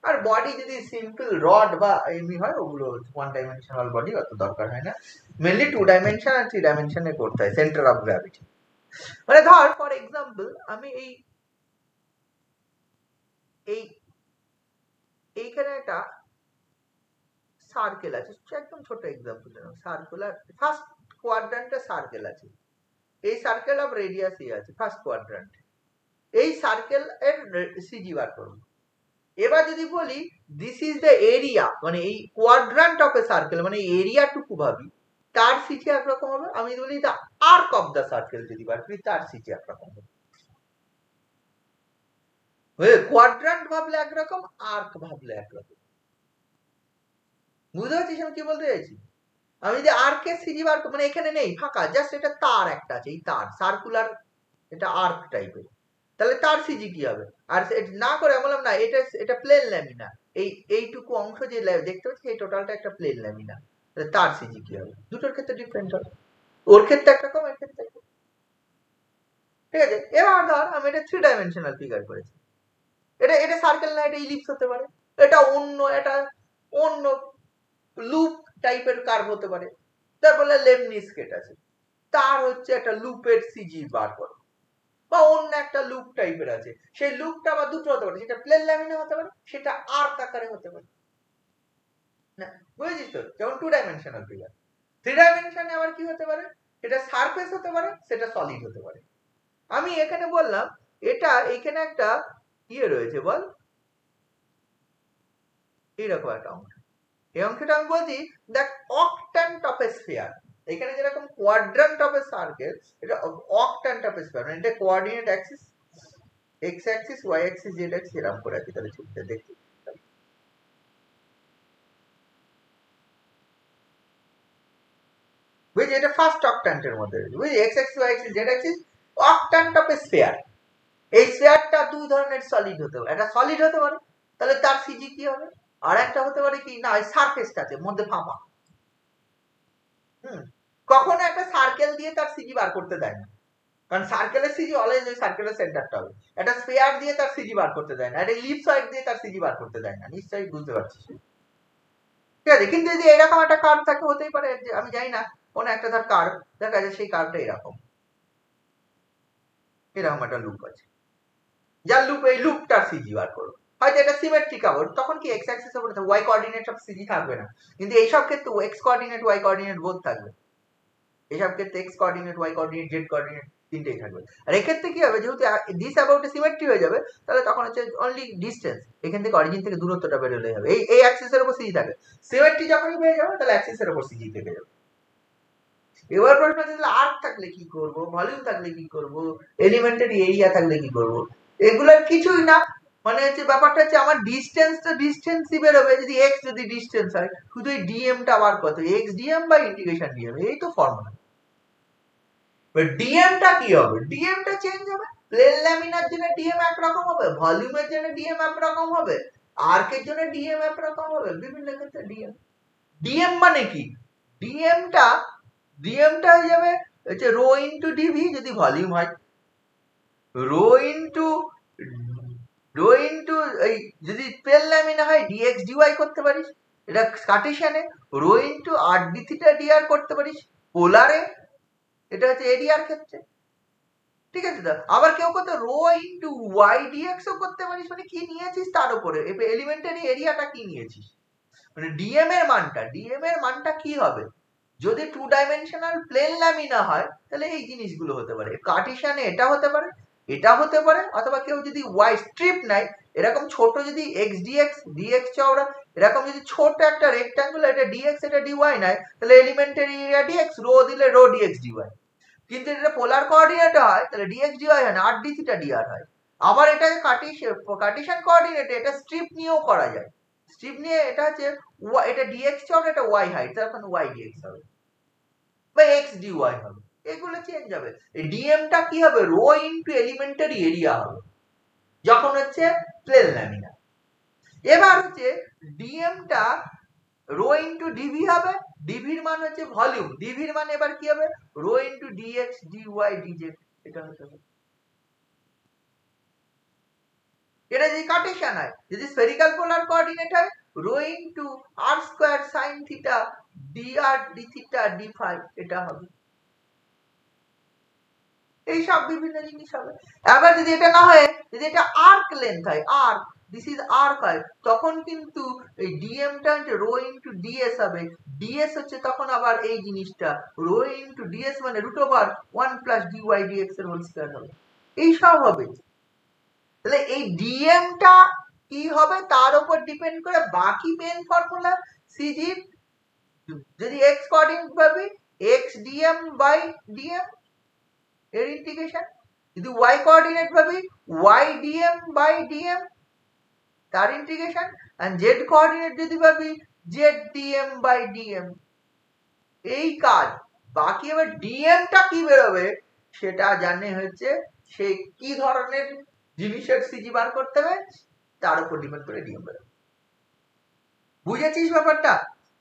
আর বডি যদি সিম্পল রড বা এমনি হয় ওগুলো 1 ডাইমেনশনাল বডি অত দরকার হয় না, মেনলি 2 ডাইমেনশন আর 3 ডাইমেনশনে করতে হয় সেন্টার অফ গ্র্যাভিটি। মানে ধর ফর এক্সাম্পল আমি এইখানে একটা সার্কেল আছে, একদম ছোট এক্সাম্পল, সার্কুলার ফার্স্ট কোয়াড্রান্টে সার্কেল আছে, এই সার্কেল অফ রেডিয়াস আছে ফার্স্ট কোয়াড্রান্ট, এই সার্কেল এর সিজি বার করব। এবার যদি বলি দিস ইজ দ্য এরিয়া, মানে এই কোয়াড্রান্ট অফ এ সার্কেল মানে এরিয়াটুকু ভাবি, তার সিজি একরকম হবে। আমি যদি বলি the arc of the circle যদি বার করি, তার সিজি একরকম হবে। কোয়াড্রান্ট ভাবলে একরকম, আর্ক ভাবলে একরকম। বুঝতে পারছিস আমি কি বলতে চাইছি? আমি যদি আর্কের সিজি বার মানে এখানে নেই ফাঁকা, জাস্ট এটা তার একটা আছে, এই তার সার্কুলার, এটা আর্ক টাইপের, তাহলে তার সিজি কি হবে? আর না করে বললাম না এটা প্লেন ল্যামিনা, এইটুকু অংশ যে দেখতে পাচ্ছি এই টোটালটা একটা প্লেন ল্যামিনা, তাহলে তার সিজি কি হবে? দুটোর ক্ষেত্রে ডিফারেন্ট হবে, ওর ক্ষেত্রে একরকম, এর ক্ষেত্রে একরকম। ঠিক আছে, এবার ধর আমি এটা 3 ডাইমেনশনাল ফিগার করেছি, এটা সার্কেল না, এটা ইলিপস হতে পারে, এটা অন্য লুপ টাইপের কার্ভ হতে পারে। তারপরে লেমনিস স্কেট আছে, তার হচ্ছে একটা লুপের সিজি বার করো, বা অন্য একটা লুপ টাইপের আছে, সেই লুপটা আবার দুটো হতে পারে, সেটা প্লেন ল্যামিনে হতে পারে, সেটা আর্ক আকারে হতে পারে। না বুঝেছিস তো? যেমন 2 ডাইমেনশনাল ফিগার। 3 ডাইমেনশনে আবার কি হতে পারে? এটা সারফেস হতে পারে, সেটা সলিড হতে পারে। আমি এখানে বললাম এটা এখানে একটা ইয়ে রয়েছে, বল এইরকম একটা অংশ, এই অংশটা আমি বলছি দেখ অক্ট্যান্ট অফ এ স্ফিয়ার। এখানে যেরকম কোয়াড্রান্ট অফ এ সার্কেল, এটা অক্ট্যান্ট অফ এ স্ফিয়ার, মানে এটা coordinate axis X axis Y axis Z axis এরকম করে আছে, তাহলে ছবিটা দেখি। বুঝলি এটা ফার্স্ট অক্ট্যান্টের মধ্যে রয়েছে, বুঝলি x axis Y axis Z axis octant of a sphere. এই স্ফিয়ারটা দুই ধরনের সলিড হতে পারে, একটা সলিড হতে পারে, তাহলে তার সিজি কি হবে? আর একটা হতে পারে কি না ওই সারফেসটা আছে মধ্যে ফাঁপা। কখনো একটা সার্কেল দিয়ে তার সিজি বার করতে দেয় না, কারণ সার্কেলের সিজি অলওয়েজ ওই সার্কেলের সেন্টারটা হবে। একটা স্ফিয়ার দিয়ে তার সিজি বার করতে দেয় না, একটা ইলিপসয়েড দিয়ে তার সিজি বার করতে দেয় না, নিশ্চয়ই বুঝতে পারছিস। ঠিক আছে, কিন্তু যদি এরকম একটা কার্ভ থাকে হতেই পারে, আমি জানি না কোন একটা ধর কার্ভ দেখা যায়, সেই কার্ভটা এরকম একটা লুপ আছে, যার লুপ এই লুপটার সিজি বার করো, হয়তো এটা সিমেট্রিক হবে, তখন কি এক্স অ্যাক্সিস এর উপরে ওয়াই কোঅর্ডিনেট অফ সিজি থাকবে না, কিন্তু এইসব ক্ষেত্রে X coordinate Y coordinate both থাকবে। এইসব ক্ষেত্রে X coordinate Y coordinate Z coordinate তিনটেই থাকবে। আর এক্ষেত্রে কি হবে, যেহেতু দিস অ্যাবাউট সিমেট্রি হয়ে যাবে, তাহলে তখন হচ্ছে অনলি ডিসটেন্স, এখান থেকে অরিজিন থেকে দূরত্বটা বেরোলে হবে, এই অ্যাক্সিসের উপর সিজি থাকে। সিমেট্রি যখনই পেয়ে যাবে তাহলে অ্যাক্সিসের উপর সিজি থেকে যাবে। এবার প্রশ্ন আছে তাহলে আর্ক থাকলে কি করব, ভলিউম থাকলে কি করব, এলিমেন্টারি এরিয়া থাকলে কি করব? এগুলোর কিছুই না, মানে হচ্ছে ব্যাপারটা হচ্ছে আমার ডিস্টেন্সই বেরোবে, যদি এক্স যদি ডিস্টেন্স হয়, শুধু এই ডিএমটা বার কত, এক্স ডিএম বা ইন্টিগ্রেশন ডিএম, এই তো ফর্মুলা। ডিএমটা কি হবে? ডিএমটা চেঞ্জ হবে, প্লেন ল্যামিনার জন্য ডিএম একরকম হবে, ভলিউমের জন্য ডিএম একরকম হবে, আর্কের জন্য ডিএম একরকম হবে, বিভিন্ন ক্ষেত্রে ডিএম। ডিএম মানে কি? ডিএমটা হয়ে যাবে হচ্ছে রো ইনটু ডিভি যদি ভলিউম হয়, রো ইনটু এই যদি প্লেন ল্যামিনা হয় ডিএক্স ডিওয়াই করতে পারিস, এটা কার্টেশিয়ানে রো ইনটু আর ডি থিটা ডিআর করতে পারিস, পোলারে এটা হচ্ছে এরিয়ার ক্ষেত্রে। ঠিক আছে, আবার কেউ কত রো ইনটু ওয়াই ডিএক্স ও করতে পারিস, মানে কি নিয়েছিস তার উপরে, এলিমেন্টারি এরিয়াটা কি নিয়েছিস, মানে ডিএম এর মানটা কি হবে। যদি 2 ডাইমেনশনাল প্লেন ল্যামিনা হয় তাহলে এই জিনিসগুলো হতে পারে, কার্টেশিয়ানে এটা হতে পারে, অথবা কেউ যদি ওয়াই স্ট্রিপ নাই, এরকম ছোট যদি এক্স ডিএক্স চওড়া এরকম যদি ছোট একটা রেক্ট্যাঙ্গুলার এটা ডিএক্স এটা ডিওয়াই নাই, তাহলে এলিমেন্টারি এরিয়া ডিএক্স, রো দিলে রো ডিএক্স ডিওয়াই। কিন্তু এটা পোলার কোঅর্ডিনেটে হয় তাহলে ডিএক্স ডিওয়াই হয় না, আর ডি থিটা ডিআর হয়। আবার এটাকে কার্টেশিয়ান কোঅর্ডিনেটে এটা স্ট্রিপ নিয়েও করা যায়, স্ট্রিপ নিয়ে এটা হচ্ছে এটা ডিএক্স চওড়া এটা ওয়াই হাইট, তখন ওয়াই ডিএক্স হবে বা এক্স ডিওয়াই হবে, এগুলো চেঞ্জ হবে। এই ডিএমটা কি হবে, রো ইনটু এলিমেন্টারি এরিয়া হবে যখন হচ্ছে প্লেন ল্যামিনা। এবার হচ্ছে ডিএমটা রো ইনটু ডিভি হবে, ডিভির মান হচ্ছে ভলিউম, ডিভির মান এবার কি হবে, rho into dx dy dz, এটা হতে হবে। এটা যদি কার্টেসিয়ান হয়, যদি স্ফেরিক্যাল পোলার কোঅর্ডিনেট হয়, rho into r square sin theta dr d থিটা d ফাই এটা হবে। এই সব বিভিন্ন জিনিস হবে। এবার যদি এটা না হয়, যদি এটা আর্ক লেন্থ হয়, আর্ক, দিস ইজ আর্ক হয়, তখন কিন্তু এই dm টা হচ্ছে রো ইনটু ds হবে। ds হচ্ছে তখন আবার এই জিনিসটা রো ইনটু ds মানে root over 1 plus dy dx এর হোল স্কয়ার হবে। এই সব হবে। তাহলে এই dm টা কি হবে তার উপর ডিপেন্ড করে বাকি মেন ফর্মুলা cg, যদি x কোঅর্ডিনেট ভাবি x dm বাই dm এর ইন্টিগ্রেশন, যদি y কোঅর্ডিনেট ভাবি y dm বাই dm তার ইন্টিগ্রেশন, এন্ড z কোঅর্ডিনেট যদি ভাবি z dm বাই dm। এই কাজ। বাকি এবার dm টা কি বেরোবে সেটা জানে হচ্ছে সে কি ধরনের জিনিসের সিজি বার করতে হবে তার উপর ডিপেন্ড করে dm বেরোবে। বুঝেছিস ব্যাপারটা?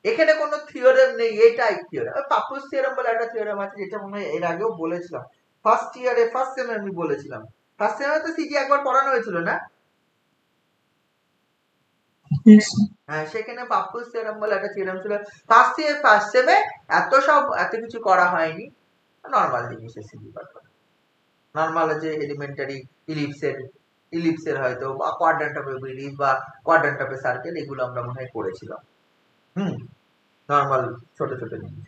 এখানে কোনো থিওরেম নেই, এটাই থিওরেম। পাপুস থিওরেম বলে একটা থিওরেম আছে, যেটা মনে হয় এর আগেও বলেছিলাম, ফার্স্ট ইয়ারে ফার্স্ট সেমে আমি বলেছিলাম। ফার্স্ট সেমে তো সিজি একবার পড়ানো হয়েছিল না? হ্যাঁ, সেখানে পাপুস থিওরেম বলে একটা থিওরেম ছিল। ফার্স্ট ইয়ার ফার্স্ট সেমে এত কিছু করা হয়নি, নরমাল জিনিসের সিজি বার করা, নরমাল যে এলিমেন্টারি ইলিপসের হয়তো বা কোয়াড্রান্ট অফ ইলিপস বা কোয়াড্রান্ট অফ সার্কেল, এগুলো আমরা মনে হয় পড়েছিলাম। নরমাল ছোট ছোট জিনিস।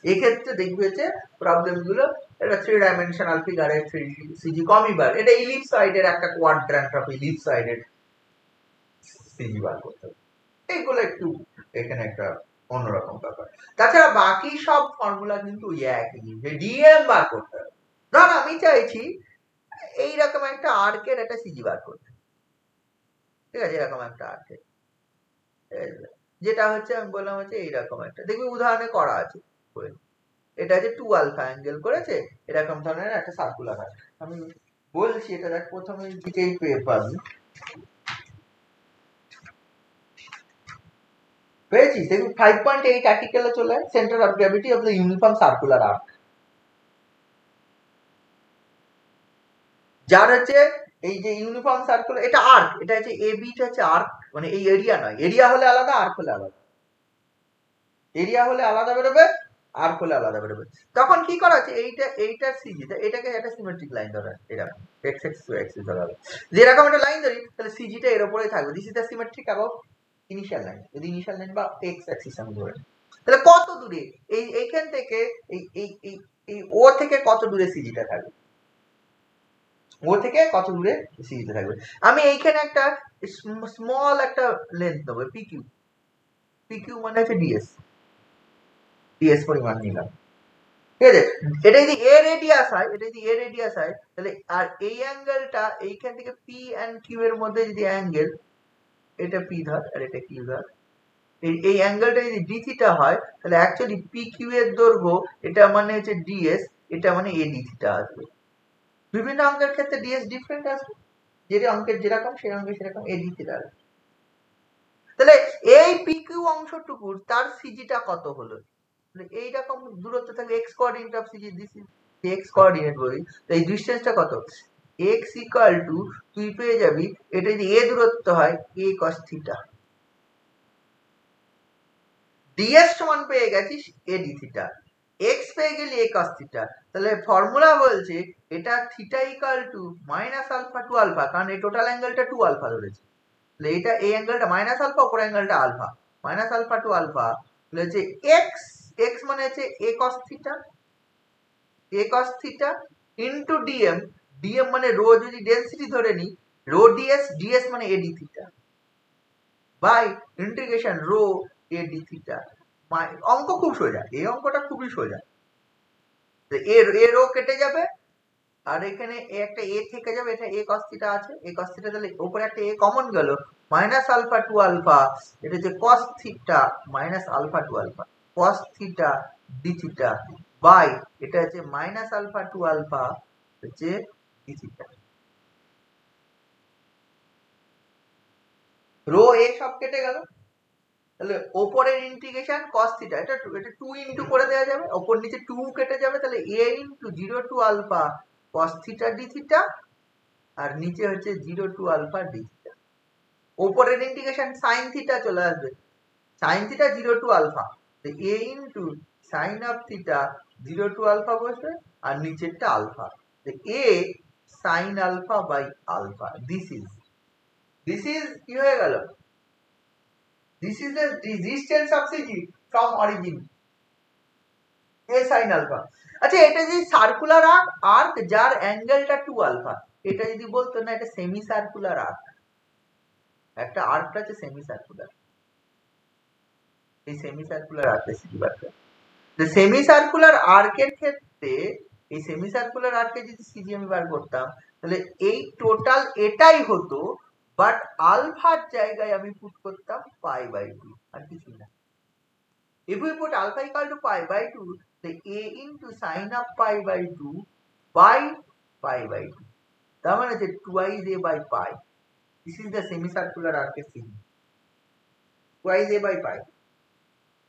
এই ক্ষেত্রে দেখবে যে প্রবলেম গুলো এটা 3 ডাইমেনশনাল ফিগারে সিজি কমই বার, এটা ইলিপসয়েডের একটা কোয়াড্রান্ট অফ ইলিপসয়েডের সিজি বার করতে হবে। এইগুলো একটু এখানে একটা অন্যরকম ব্যাপার। তাছাড়া বাকি সব ফর্মুলা কিন্তু একই, যে ডিএম বার করতে হবে। ধর আমি চাইছি এইরকম একটা আর্কের একটা সিজি বার করতে, ঠিক আছে, এরকম একটা আর্কের, যেটা হচ্ছে আমি বললাম হচ্ছে এইরকম একটা, দেখবি উদাহরণে করা আছে, এটা হচ্ছে 2 আলফা অ্যাঙ্গেল করেছে, এরকম ধরনের একটা সার্কুলার আর্ক। আমি বলছি এটা দেখ, প্রথমে দিকেই পেয়ে পাবি, পেয়েছিস? দেখবি 5.8 আর্টিকেলে চলে centre of gravity of the uniform circular arc, যার হচ্ছে এই যে ইউনিফর্ম সার্কুলার, এটা আর্ক, এটা হচ্ছে এ বিটা হচ্ছে আর্ক, মানে এই এরিয়া নয়, এরিয়া হলে আলাদা, আর্ক হলে আলাদা, এরিয়া হলে আলাদা বেরোবে, আর্ক হলে আলাদা বেরোবে। তখন কি করা আছে, এইটার সিজি, এটাকে একটা সিমেট্রিক লাইন ধরা, এরকম এক্স এক্স টু এক্স ধরা হবে, যে এরকম একটা লাইন ধরি, তাহলে সিজিটা এর উপরেই থাকবে, this is the symmetric about initial line, যদি ইনিশিয়াল লাইন বা এক্স অ্যাক্সিস আমি ধরে। তাহলে কত দূরে এইখান থেকে এই ও থেকে কত দূরে সিজিটা থাকবে, ও থেকে কত দূরে সিজিটা থাকবে। আমি এইখানে একটা স্মল একটা লেন্থ দেবো, পিকিউ, পিকিউ মানে হচ্ছে ডিএস পরিমাণ নিলাম, ঠিক আছে। এটা যদি এ রেডিয়াস হয়, এটা যদি এ রেডিয়াস হয়, তাহলে আর এই অ্যাঙ্গেলটা এইখান থেকে পি এন্ড কিউ এর মধ্যে যদি অ্যাঙ্গেল, এটা পি ধর আর এটা কিউ ধর, এই অ্যাঙ্গেলটা যদি ডি থিটা হয়, তাহলে অ্যাকচুয়ালি পি কিউ এর দৈর্ঘ্য এটা মানে হচ্ছে ডিএস, এটা মানে এ ডি থিটা আসবে। বিভিন্ন অঙ্কের ক্ষেত্রে ডিএস ডিফারেন্ট আসবে, যেটা অঙ্কের যেরকম সেই অঙ্কে সেরকম এ ডি থিটা আসবে। তাহলে এই পি কিউ অংশটুকুর তার সিজিটা কত হলো, এইরকম দূরত্ব থাকবে, x coordinate of CG, this is x coordinate বলি, তো এই ডিসটেন্সটা কত, x ইকুয়াল টু, তুই পেয়ে যাবি এটা যদি এ দূরত্ব হয় a cos থিটা, ds সমান পেয়ে গেছিস a d থিটা, x পেয়ে গেলি a cos থিটা। তাহলে ফর্মুলা বলছে এটা theta equal to minus alpha to alpha, কারণ এই টোটাল অ্যাঙ্গেলটা 2 আলফা ধরেছে, তাহলে এটা এই অ্যাঙ্গেলটা মাইনাস আলফা, উপর অ্যাঙ্গেলটা alpha, minus alpha to alpha, তাহলে হচ্ছে x মানে হচ্ছে a cos theta into dm মানে রো যদি ডেনসিটি ধরে নি, রো ds মানে a d theta by integration rho a d theta. অঙ্ক খুব সোজা, এই অঙ্কটা খুবই সোজা, এ রো কেটে যাবে আর এখানে একটা a থেকে যাবে, এটা a cos থিটা আছে, a cos থিটা, তাহলে উপরে একটা a কমন গেল, মাইনাস আলফা টু আলফা, এটা হচ্ছে cos theta minus alpha to alpha, cos theta d theta by এটা হচ্ছে মাইনাস আলফা টু আলফা হচ্ছে d থিটা। রো এ সব কেটে গেল, তাহলে ওপরের ইন্টিগ্রেশন cos থিটা, এটা 2 ইনটু করে দেওয়া যাবে, ওপর নিচে 2 কেটে যাবে, তাহলে a into 0 to alpha cos theta d theta, আর নিচে হচ্ছে 0 টু আলফা d থিটা। ওপরের ইন্টিগ্রেশন সাইন থিটা চলে আসবে, sine theta 0 to alpha, a into sine of theta 0 to alpha বসবে, আর নিচেরটা alpha, a sine alpha by alpha. This is কি হয়ে গেল, this is the distance of CG from origin, a sine alpha. আচ্ছা এটা যদি সার্কুলার আর্ক যার অ্যাঙ্গেলটা 2 আলফা, এটা যদি বলতো না এটা সেমি সার্কুলার আর্ক, একটা আর্কটা আছে সেমি সার্কুলার, এই সেমি সার্কুলার আর্কের সিজি বার করে, সেমি সার্কুলার আর্কের ক্ষেত্রে এই সেমি সার্কুলার আর্কের যদি সিজি আমি বার করতাম, তাহলে এই টোটাল এটাই হতো, বাট আলফার জায়গায় আমি পুট করতাম পাই বাই 2, আর কিছু না। If we put alpha equal to pi by 2, the a into sin of pi by 2 by pi by 2. তার মানে যে twice a by pi. This is the semicircular arc এর CG, twice a by pi.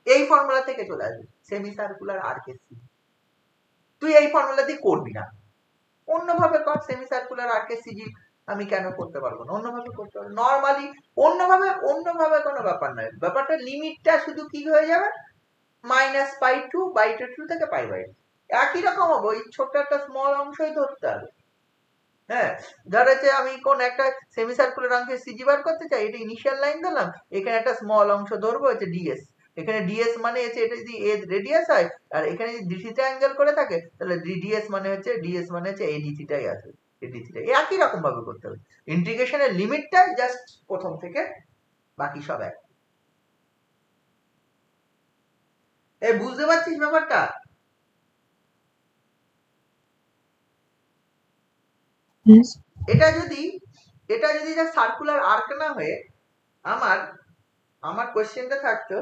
এই formula থেকে চলে আসবে সেমিসার্কুলার আর্কের CG. তুই এই ফর্মুলা দিয়ে করবি না, অন্যভাবে কর। সেমিসার্কুলার আর্কের সিজি আমি কেন করতে পারবো না, অন্যভাবে করতে পারবো নর্মালি, অন্যভাবে কোনো ব্যাপার নয়, ব্যাপারটা লিমিটটা শুধু কি হয়ে যাবে, minus pi two by two থেকে পাই বাই, একই রকম হবে, ওই ছোট্ট একটা স্মল অংশই ধরতে হবে। হ্যাঁ, ধর হচ্ছে আমি কোন একটা সেমি সার্কুলার অংশের সিজি বার করতে চাই, এটা ইনিশিয়াল লাইন দিলাম, এখানে একটা স্মল অংশ ধরবো হচ্ছে ডিএস, এখানে ডিএস মানে হচ্ছে এটা যদি এ রেডিয়াস হয়, আর এখানে যদি ডি থিটা অ্যাঙ্গেল করে থাকে, তাহলে ডিএস মানে হচ্ছে এ ডি থিটাই আছে, এ ডি থিটা, একই রকম ভাবে করতে হবে। ইন্টিগ্রেশনের লিমিটটা জাস্ট প্রথম থেকে, বাকি সব এক। এই বুঝতে পারছিস ব্যাপারটা? এটা যদি সার্কুলার আর্ক না হয়ে আমার কোশ্চেনটা থাকতো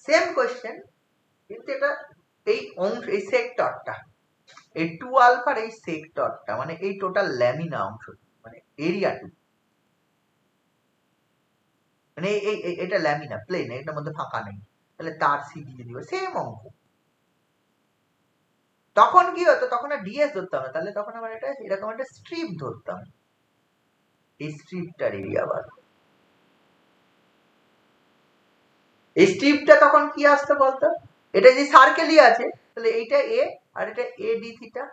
সেম কোশ্চেন, কিন্তু এটা এই অংশ, এই সেক্টরটা, এই 2 আলফার এই সেক্টরটা, মানে এই টোটাল ল্যামিনা অংশ, মানে এরিয়া 2, মানে এটা ল্যামিনা প্লেন, এটার মধ্যে ফাঁকা নেই, তাহলে তার সিজি যদি সেম অঙ্ক, তখন কি হতো, তখন আর ডিএস ধরতাম না, তাহলে তখন আমার এটা এরকম একটা স্ট্রিপ ধরতাম, এই স্ট্রিপটার এরিয়া বার, এই স্ট্রিপটা তখন কি আসতো বলতো, এটা যদি সার্কেলই আছে, তাহলে এইটা এ আর এটা এ ডি থিটা,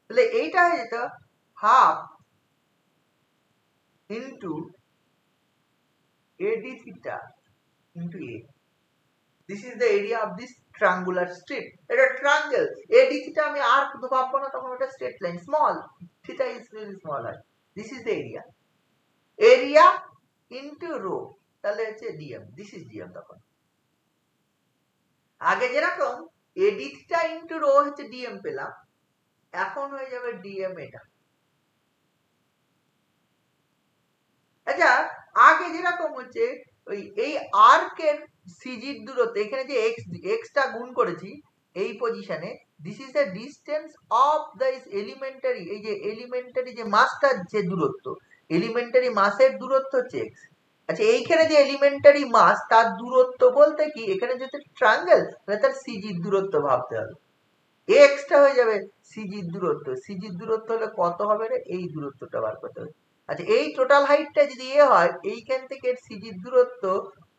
তাহলে এইটা হয়ে যেত half into a d theta into a. This is the area of this triangular strip. এটা ট্রায়াঙ্গেল, এ ডি থিটা আমি আর্ক ভাববো না, তখন ওটা straight line, small theta is very small হয়। This is the area into rho, তাহলে হচ্ছে dm, this is dm. তখন আগে যেরকম এডি থিটা ইন্টু রো হচ্ছে ডিএম পেলাম, এখন হয়ে যাবে ডিএম এটা। আচ্ছা আগে যেরকম হচ্ছে ওই এই আর্কের সিজির দূরত্ব, এখানে যে এক্সটা গুণ করেছি এই পজিশনে, this is the distance of the elementary, এই যে এলিমেন্টারি যে মাসটার যে দূরত্ব, এলিমেন্টারি মাসের দূরত্ব হচ্ছে এক্স। আচ্ছা এইখানে যে এলিমেন্টারি মাস তার দূরত্ব বলতে কি, এখানে যদি ট্রায়াঙ্গেল, তাহলে তার সিজির দূরত্ব ভাবতে হবে, এক্সটা হয়ে যাবে সিজির দূরত্ব, সিজির দূরত্ব হলে কত হবে রে, এই দূরত্বটা বার করতে হবে। আচ্ছা এই টোটাল হাইটটা যদি এ হয়, এইখান থেকে সিজির দূরত্ব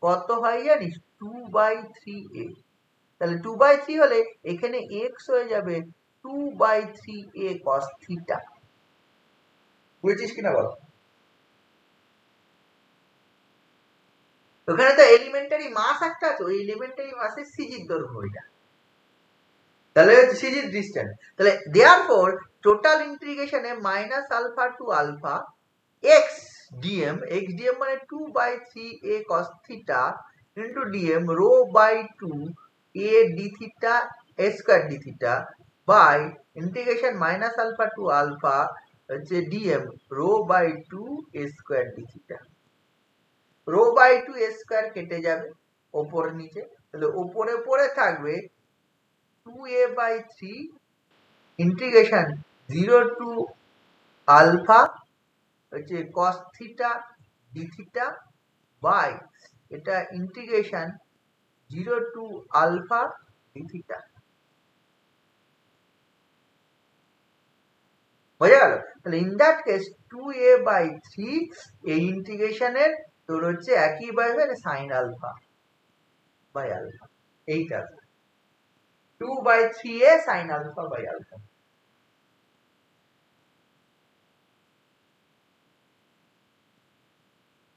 কত হয় জানিস, 2/3a, তাহলে 2/3 হলে এখানে এক্স হয়ে যাবে 2/3a cos থিটা। বুঝেছিস কিনা বল? ওখানে তো এলিমেন্টারি মাস একটা আছে, ওই এলিমেন্টারি মাসের সিজির দৈর্ঘ্য এটা, তাহলে সিজির ডিসটেন্স, তাহলে দেয়ারফর টোটাল ইন্টিগ্রেশনে minus alpha to alpha x dm, x dm মানে 2/3a cos theta into dm rho by 2a d theta a square d theta by integration minus alpha to alpha হচ্ছে dm rho by 2a square d theta. Rho by 2a square কেটে যাবে ওপরে নিচে, তাহলে ওপরে পড়ে থাকবে 2a/3 integration 0 to alpha হচ্ছে cos theta d theta by এটা integration 0 to alpha d theta. বোঝা গেল? তাহলে ইন দ্যাট কেস 2a/3 এই ইন্টিগ্রেশনের তোর হচ্ছে একই পাবে সাইন আলফা বাই আলফা, এইটা 2/3a sign alpha by alpha.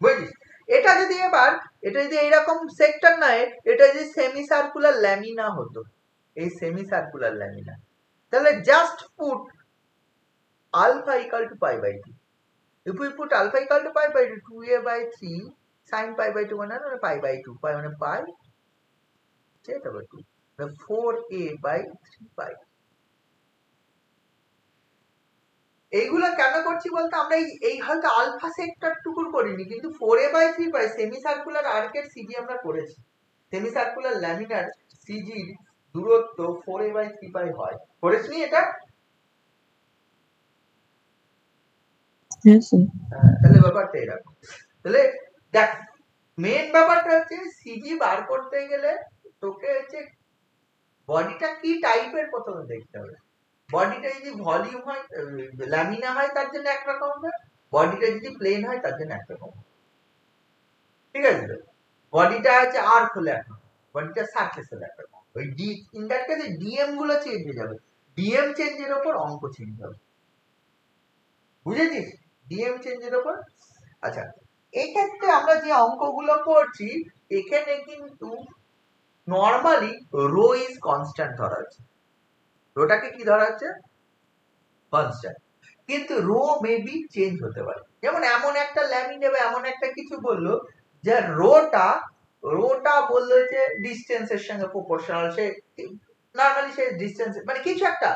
বুঝছিস? এটা যদি এইরকম সেক্টর নয়, এটা যদি সেমি সার্কুলার ল্যামিনা হতো, এই সেমি সার্কুলার ল্যামিনা, তাহলে just put alpha equal to pi by 2. If we put alpha equal to pi by 2, 2a/3 sin pi by 2 মানে pi by 2, pi মানে pi, চেয়ে তারপর 2, 4a/3 pi। এইগুলো কেন করছি বলতে, আমরা এই হয়তো আলফা সেক্টর টুকুর করিনি, কিন্তু 4a/3 pi সেমি সার্কুলার আর্কের সিজি আমরা করেছি। সেমি সার্কুলার ল্যামিনার সিজির দূরত্ব 4a/3 pi হয়, করেছি এটা? তাহলে ব্যাপারটা এরকম। তাহলে দেখ, মেন ব্যাপারটা হচ্ছে সিজি বার করতে গেলে তোকে হচ্ছে বডিটা কি টাইপের প্রথমে দেখতে হবে। বডিটা যদি ভলিউম হয়, ল্যামিনা হয়, তার জন্য একরকম হবে। বডিটা যদি প্লেন হয় তার জন্য একরকম, ঠিক আছে? বডিটা হচ্ছে আর্ক হলে একরকম, বডিটা সারফেস হলে একরকম। ওই ডি ইন দ্যাট কেসে ডিএম গুলো চেঞ্জ হয়ে যাবে, ডিএম চেঞ্জের উপর অঙ্ক চেঞ্জ হবে, বুঝেছিস? ডিএম চেঞ্জের উপর। আচ্ছা, এই ক্ষেত্রে আমরা যে অঙ্কগুলো করছি এখানে কিন্তু নরমালি রো ইজ কনস্ট্যান্ট ধরা আছে। রোটাকে কি ধরা আছে? কনস্ট্যান্ট। কিন্তু রো মেবি চেঞ্জ হতে পারে। যেমন এমন একটা ল্যামিন নেবে, এমন একটা কিছু বললো যে রোটা বললো যে ডিস্টেন্সের সঙ্গে প্রপোর্শনাল, সে নরমালি সে ডিস্টেন্স মানে কিছু একটা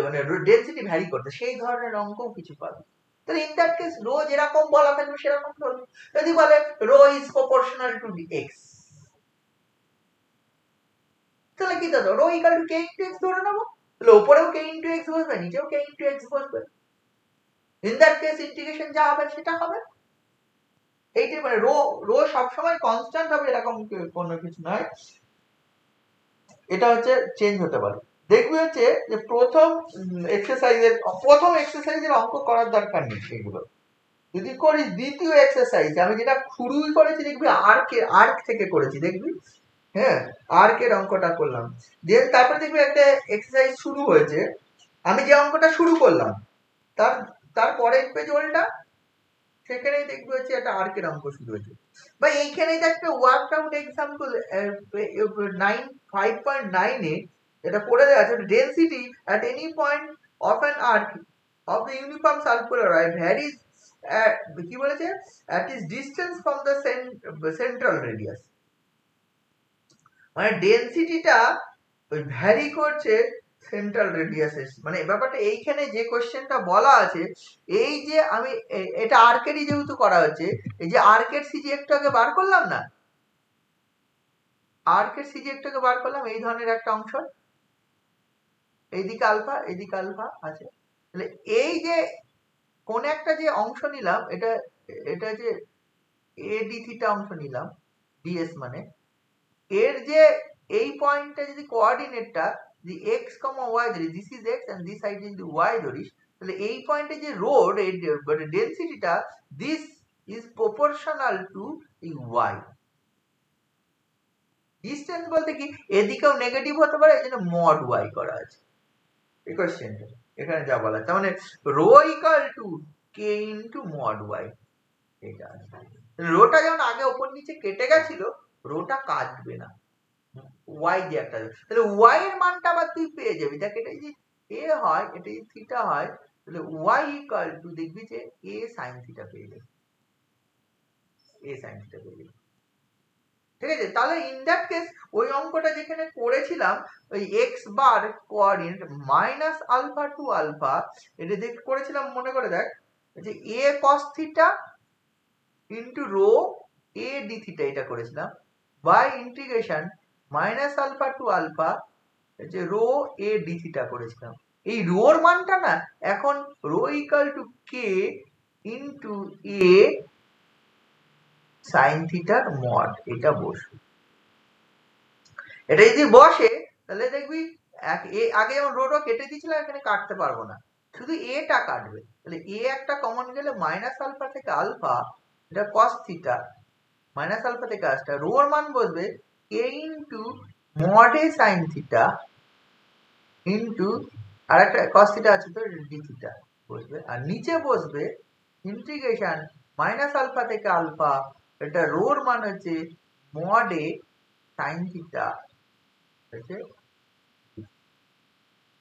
মানে ডেনসিটি ভ্যারি করতে, সেই ধরনের অঙ্কও কিছু পাবে। তাহলে ইন দ্যাট কেস রো যেরকম বলা থাকবে সেরকম ধরবে। যদি বলে rho is proportional to X, তাহলে কি ধরো? Rho equal to K into X ধরে নেবো। তাহলে উপরেও কে ইনটু এক্স বসবে, নিচেও কে ইনটু এক্স বসবে। ইন দ্যাট কেস ইন্টিগ্রেশন যা হবে সেটা হবে। এইটাই মানে রো সবসময় কনস্ট্যান্ট হবে এরকম কোনো কিছু নয়, এটা হচ্ছে চেঞ্জ হতে পারে। দেখবি হচ্ছে যে প্রথম এক্সারসাইজের অঙ্ক করার দরকার নেই। এগুলো যদি করিস দ্বিতীয় এক্সারসাইজ, আমি যেটা শুরুই করেছি দেখবি আর্ক থেকে করেছি, দেখবি হ্যাঁ আর্কের অঙ্কটা করলাম, দেন তারপরে দেখবি একটা এক্সারসাইজ শুরু হয়েছে, আমি যে অঙ্কটা শুরু করলাম তার পরের পেজ ওলটা, সেখানেই দেখবি হচ্ছে একটা আর্কের অঙ্ক শুরু হয়েছে। বা এইখানেই একটা ওয়ার্কআউট এক্সাম্পল 5.9 এ এটা পড়ে দেওয়া আছে, density at any point of an arc of the uniform circular varies কি বলেছে, at its distance from the central radius। মানে ডেনসিটিটা ওই ভ্যারি করছে সেন্ট্রাল রেডিয়াসের, মানে ব্যাপারটা এইখানে যে কোশ্চেনটা বলা আছে, এই যে আমি এটা আর্কেরই যেহেতু করা হচ্ছে, এই যে আর্কের সিজি একটু আগে বার করলাম না, আর্কের সিজি একটু আগে বার করলাম, এই ধরনের একটা অংশ, এইদিকে আলফা আছে। তাহলে এই যে কোন একটা যে অংশ নিলাম, এটা যে এ ডি থিটা অংশ নিলাম, ডিএস মানে এর যে এই পয়েন্টটা যদি কোঅর্ডিনেটটা the x, y ধরিস, this is x and this side is y ধরিস, তাহলে এই পয়েন্টে যে রোড ডেনসিটিটা this is proportional to y। ডিসটেন্স বলতে কি, এদিকেও নেগেটিভ হতে পারে, এই জন্য মড y করা আছে এই কোশ্চেনটা। এখানে যা বলা আছে মানে rho equal to K into mod y, এটা আছে। রোটা যেমন আগে উপর নিচে কেটে গেছিল, রোটা কাটবে না, y দিয়ে একটা, তাহলে y এর মানটা আবার তুই পেয়ে যাবি। দেখ এটা যদি a হয়, এটা যদি থিটা হয়, তাহলে y ইকুয়াল টু দেখবি যে a sin থিটা পেয়ে যাবি, a sin থিটা পেয়ে যাবি, ঠিক আছে? তাহলে ইন দ্যাট কেস ওই অঙ্কটা যেখানে করেছিলাম ওই x bar coordinate minus alpha to alpha, এটা দেখ করেছিলাম, মনে করে দেখ যে a cos theta into rho a d theta, এটা করেছিলাম by integration minus alpha to alpha যে রো এ ডি থিটা করেছিলাম। এই রোর মানটা না এখন rho equal to K into a sine থিটার মড, এটা বসবে। এটা যদি বসে তাহলে দেখবি আগে যেমন রো কেটে দিয়েছিলাম, এখানে কাটতে পারবো না, শুধু এটা কাটবে, তাহলে এ একটা কমন গেলে মাইনাস আলফা থেকে আলফা, এটা কস থিটা, মাইনাস আলফা থেকে আসটা, রোর মান বসবে k into mod a sine theta into আর একটা কস থিটা আছে তো ডি থিটা বসবে, আর নিচে বসবে ইন্টিগ্রেশন মাইনাস আলফা থেকে আলফা, এটা রোর মান হচ্ছে মড এ সাইন থিটা হচ্ছে।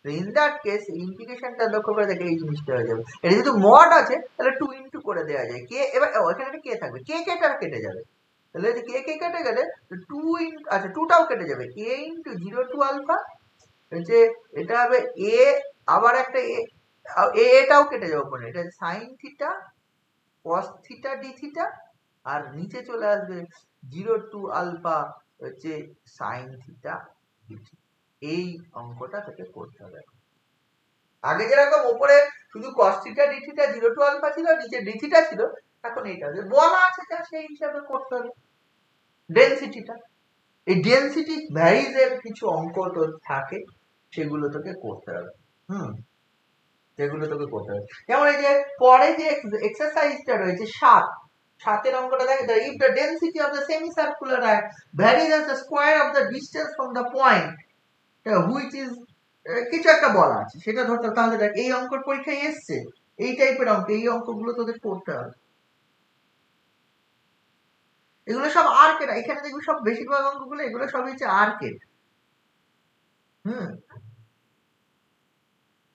ইন দ্যাট কেস ইন্টিগ্রেশনটা লক্ষ্য করে দেখে এই জিনিসটা হয়ে যাবে, এটা যেহেতু মড আছে তাহলে 2 ইন্টু করে দেওয়া যায়, কে এবার ওখানে একটা কে থাকবে, কে কেটা কেটে যাবে, তাহলে কে কে কেটে গেলে 2 ইন্টু, আচ্ছা 2টাও কেটে যাবে, a ইন্টু 0 টু আলফা হচ্ছে, এটা হবে এ, আবার একটা এটাও কেটে যাবে ওখানে, এটা sine theta cos theta d theta, আর নিচে চলে আসবে 0 টু আলফা হচ্ছে সাইন থিটা ডি থিটা। এই অঙ্কটা থেকে করতে হবে। আগে যেরকম উপরে শুধু cos থিটা d থিটা 0 টু আলফা ছিল, নিচে d থিটা ছিল, এখন এইটা যে বলা আছে যা সেই হিসাবে করতে হবে। ডেনসিটিটা, এই ডেনসিটি ভ্যারিজ এর কিছু অঙ্ক তো থাকে, সেগুলো তোকে করতে হবে। সেগুলো তোকে করতে হবে, যেমন এই যে পরে যে এক্সারসাইজটা রয়েছে 7 অঙ্কটা দেখে, if the density of the semicircular arc varies as the square of the distance from the point which is কিছু একটা বলা আছে, সেটা ধরতে, তাহলে দেখ এই অঙ্কের পরীক্ষায় এসছে এই টাইপের অঙ্ক, এই অঙ্কগুলো তোদের করতে হবে। এগুলো সব আর্কের, এখানে দেখবি সব বেশিরভাগ অঙ্কগুলো এগুলো সব হচ্ছে আর্কের।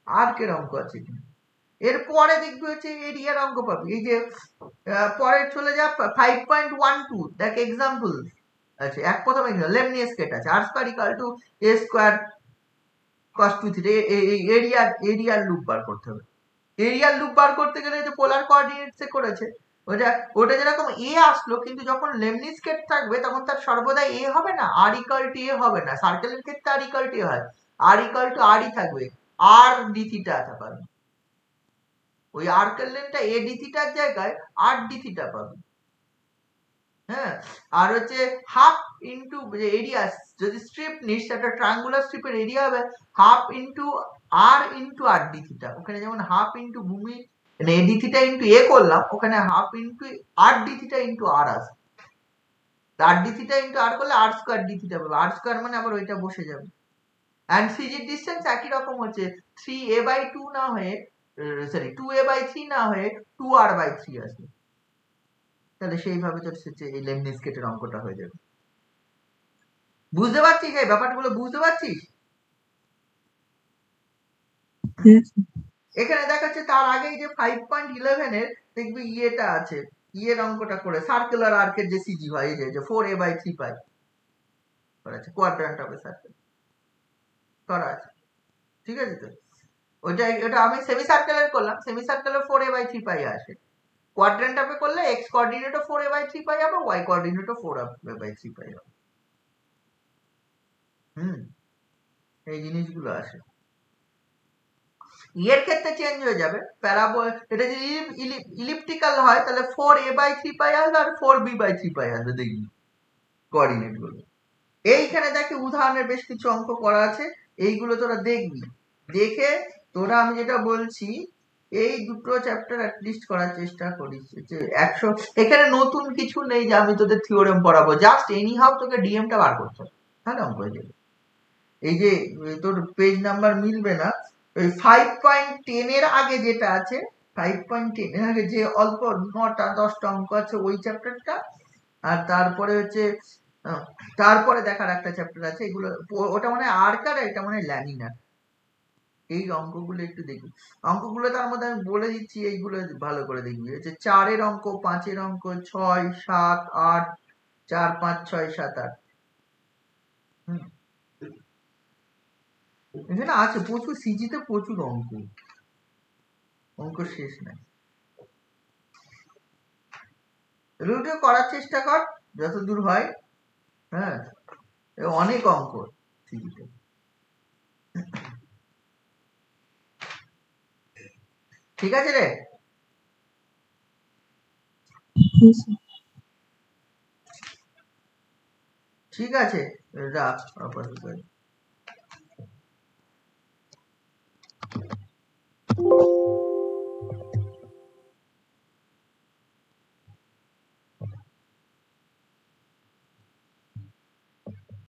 আর্কের অঙ্ক আছে। এরপরে দেখবি হচ্ছে এরিয়ার অঙ্ক পাবি, এই যে পরে চলে যা 5.12 দেখ এক্সাম্পল আছে, এক প্রথম লেমনিয়াস স্কেট আছে, r square equal two a square cos 2 theta, এই এরিয়ার লুপ বার করতে হবে। এরিয়ার লুপ বার করতে গেলে যে পোলার কোঅর্ডিনেটসে করেছে, ওটা যেরকম a আসলো, কিন্তু যখন লেমনিস স্কেট থাকবে তখন তার সর্বদা a হবে না, r ইকুয়াল টু a হবে না, সার্কেলের ক্ষেত্রে r ইকুয়াল টু a হয়, r ইকুয়াল টু r ই থাকবে, r d থিটা পাবে, ওই আর্কের লেনটা a d থিটার জায়গায় r d থিটা পাবে। হ্যাঁ, আর হচ্ছে হাফ ইনটু যে এরিয়া, যদি স্ট্রিপ নিস একটা ট্রায়াঙ্গুলার স্ট্রিপের এরিয়া হবে half into r into r d theta, ওখানে যেমন হাফ ইনটু ভূমি মানে a d theta into a করলাম, ওখানে half into r d theta into r আসবে, r d theta into r করলে r স্কয়ার d থিটা পাবে, r স্কয়ার মানে আবার ওইটা বসে যাবে। এন্ড সিজির ডিসটেন্স একই রকম হচ্ছে 3a/2 না হয়ে সরি 2a/3 না হয়ে 2r/3 আসবে, তাহলে সেইভাবে তোর এই লেমনিস স্কেটের অঙ্কটা হয়ে যাবে। বুঝতে পারছিস এই ব্যাপারগুলো, বুঝতে পারছিস? এখানে দেখাচ্ছে তার আগে যে 5.11 এর দেখবি ইয়েটা আছে, ইয়ের অঙ্কটা করে সার্কুলার আর্কের যে সিজি হয়, এই যে 4a/3 পাই করেছে, কোয়াড্র্যান্ট অফ এ সার্কেল করা আছে, ঠিক আছে? তো ওটা আমি সেমি সার্কেলের করলাম, সেমি সার্কেলের 4a/3 পাই আসে, কোয়াড্র্যান্ট অফে করলে x কোঅর্ডিনেটও 4a/3 পাই হবে, y কোঅর্ডিনেটও 4a/3 পাই হবে। এই জিনিসগুলো আসে। এর ক্ষেত্রে চেঞ্জ হয়ে যাবে, প্যারাবোল এটা যদি ইলিপ্টিক্যাল হয় তাহলে 4a/3 পাই আসবে আর 4b/3 পাই আসবে, দেখবি কোঅর্ডিনেট গুলো। এইখানে দেখি উদাহরণের বেশ কিছু অঙ্ক করা আছে, এইগুলো তোরা দেখবি, দেখে তোরা আমি যেটা বলছি এই দুটো চ্যাপ্টার অ্যাটলিস্ট করার চেষ্টা করিস। 100 এখানে নতুন কিছু নেই যে আমি তোদের থিওরেম পড়াবো, জাস্ট এনি হাউ তোকে ডিএমটা বার করতে হবে, তাহলে অঙ্ক হয়ে যাবে। এই যে তোর পেজ নাম্বার মিলবে না, ওই 5.10 এর আগে যেটা আছে, 5.10 এর আগে যে অল্প 9টা 10টা অঙ্ক আছে ওই চ্যাপ্টারটা, আর তারপরে হচ্ছে তারপরে দেখার একটা চ্যাপ্টার আছে, এগুলো ওটা মানে আর্কার, এটা মানে ল্যামিনার। এই অঙ্কগুলো একটু দেখি, অঙ্কগুলো তার মধ্যে আমি বলে দিচ্ছি, এইগুলো ভালো করে দেখবি। হচ্ছে 4 এর অঙ্ক, 5 এর অঙ্ক, 6, 7, 8, 4, 5, 6, 7, 8 এখানে আছে প্রচুর, সিজিতে প্রচুর অঙ্ক শেষ নাই। রুটে করার চেষ্টা কর যত দূর হয়। হ্যাঁ, অনেক অঙ্ক সিজিতে। ঠিক আছে রে, ঠিক আছে, রাখ আপাতত।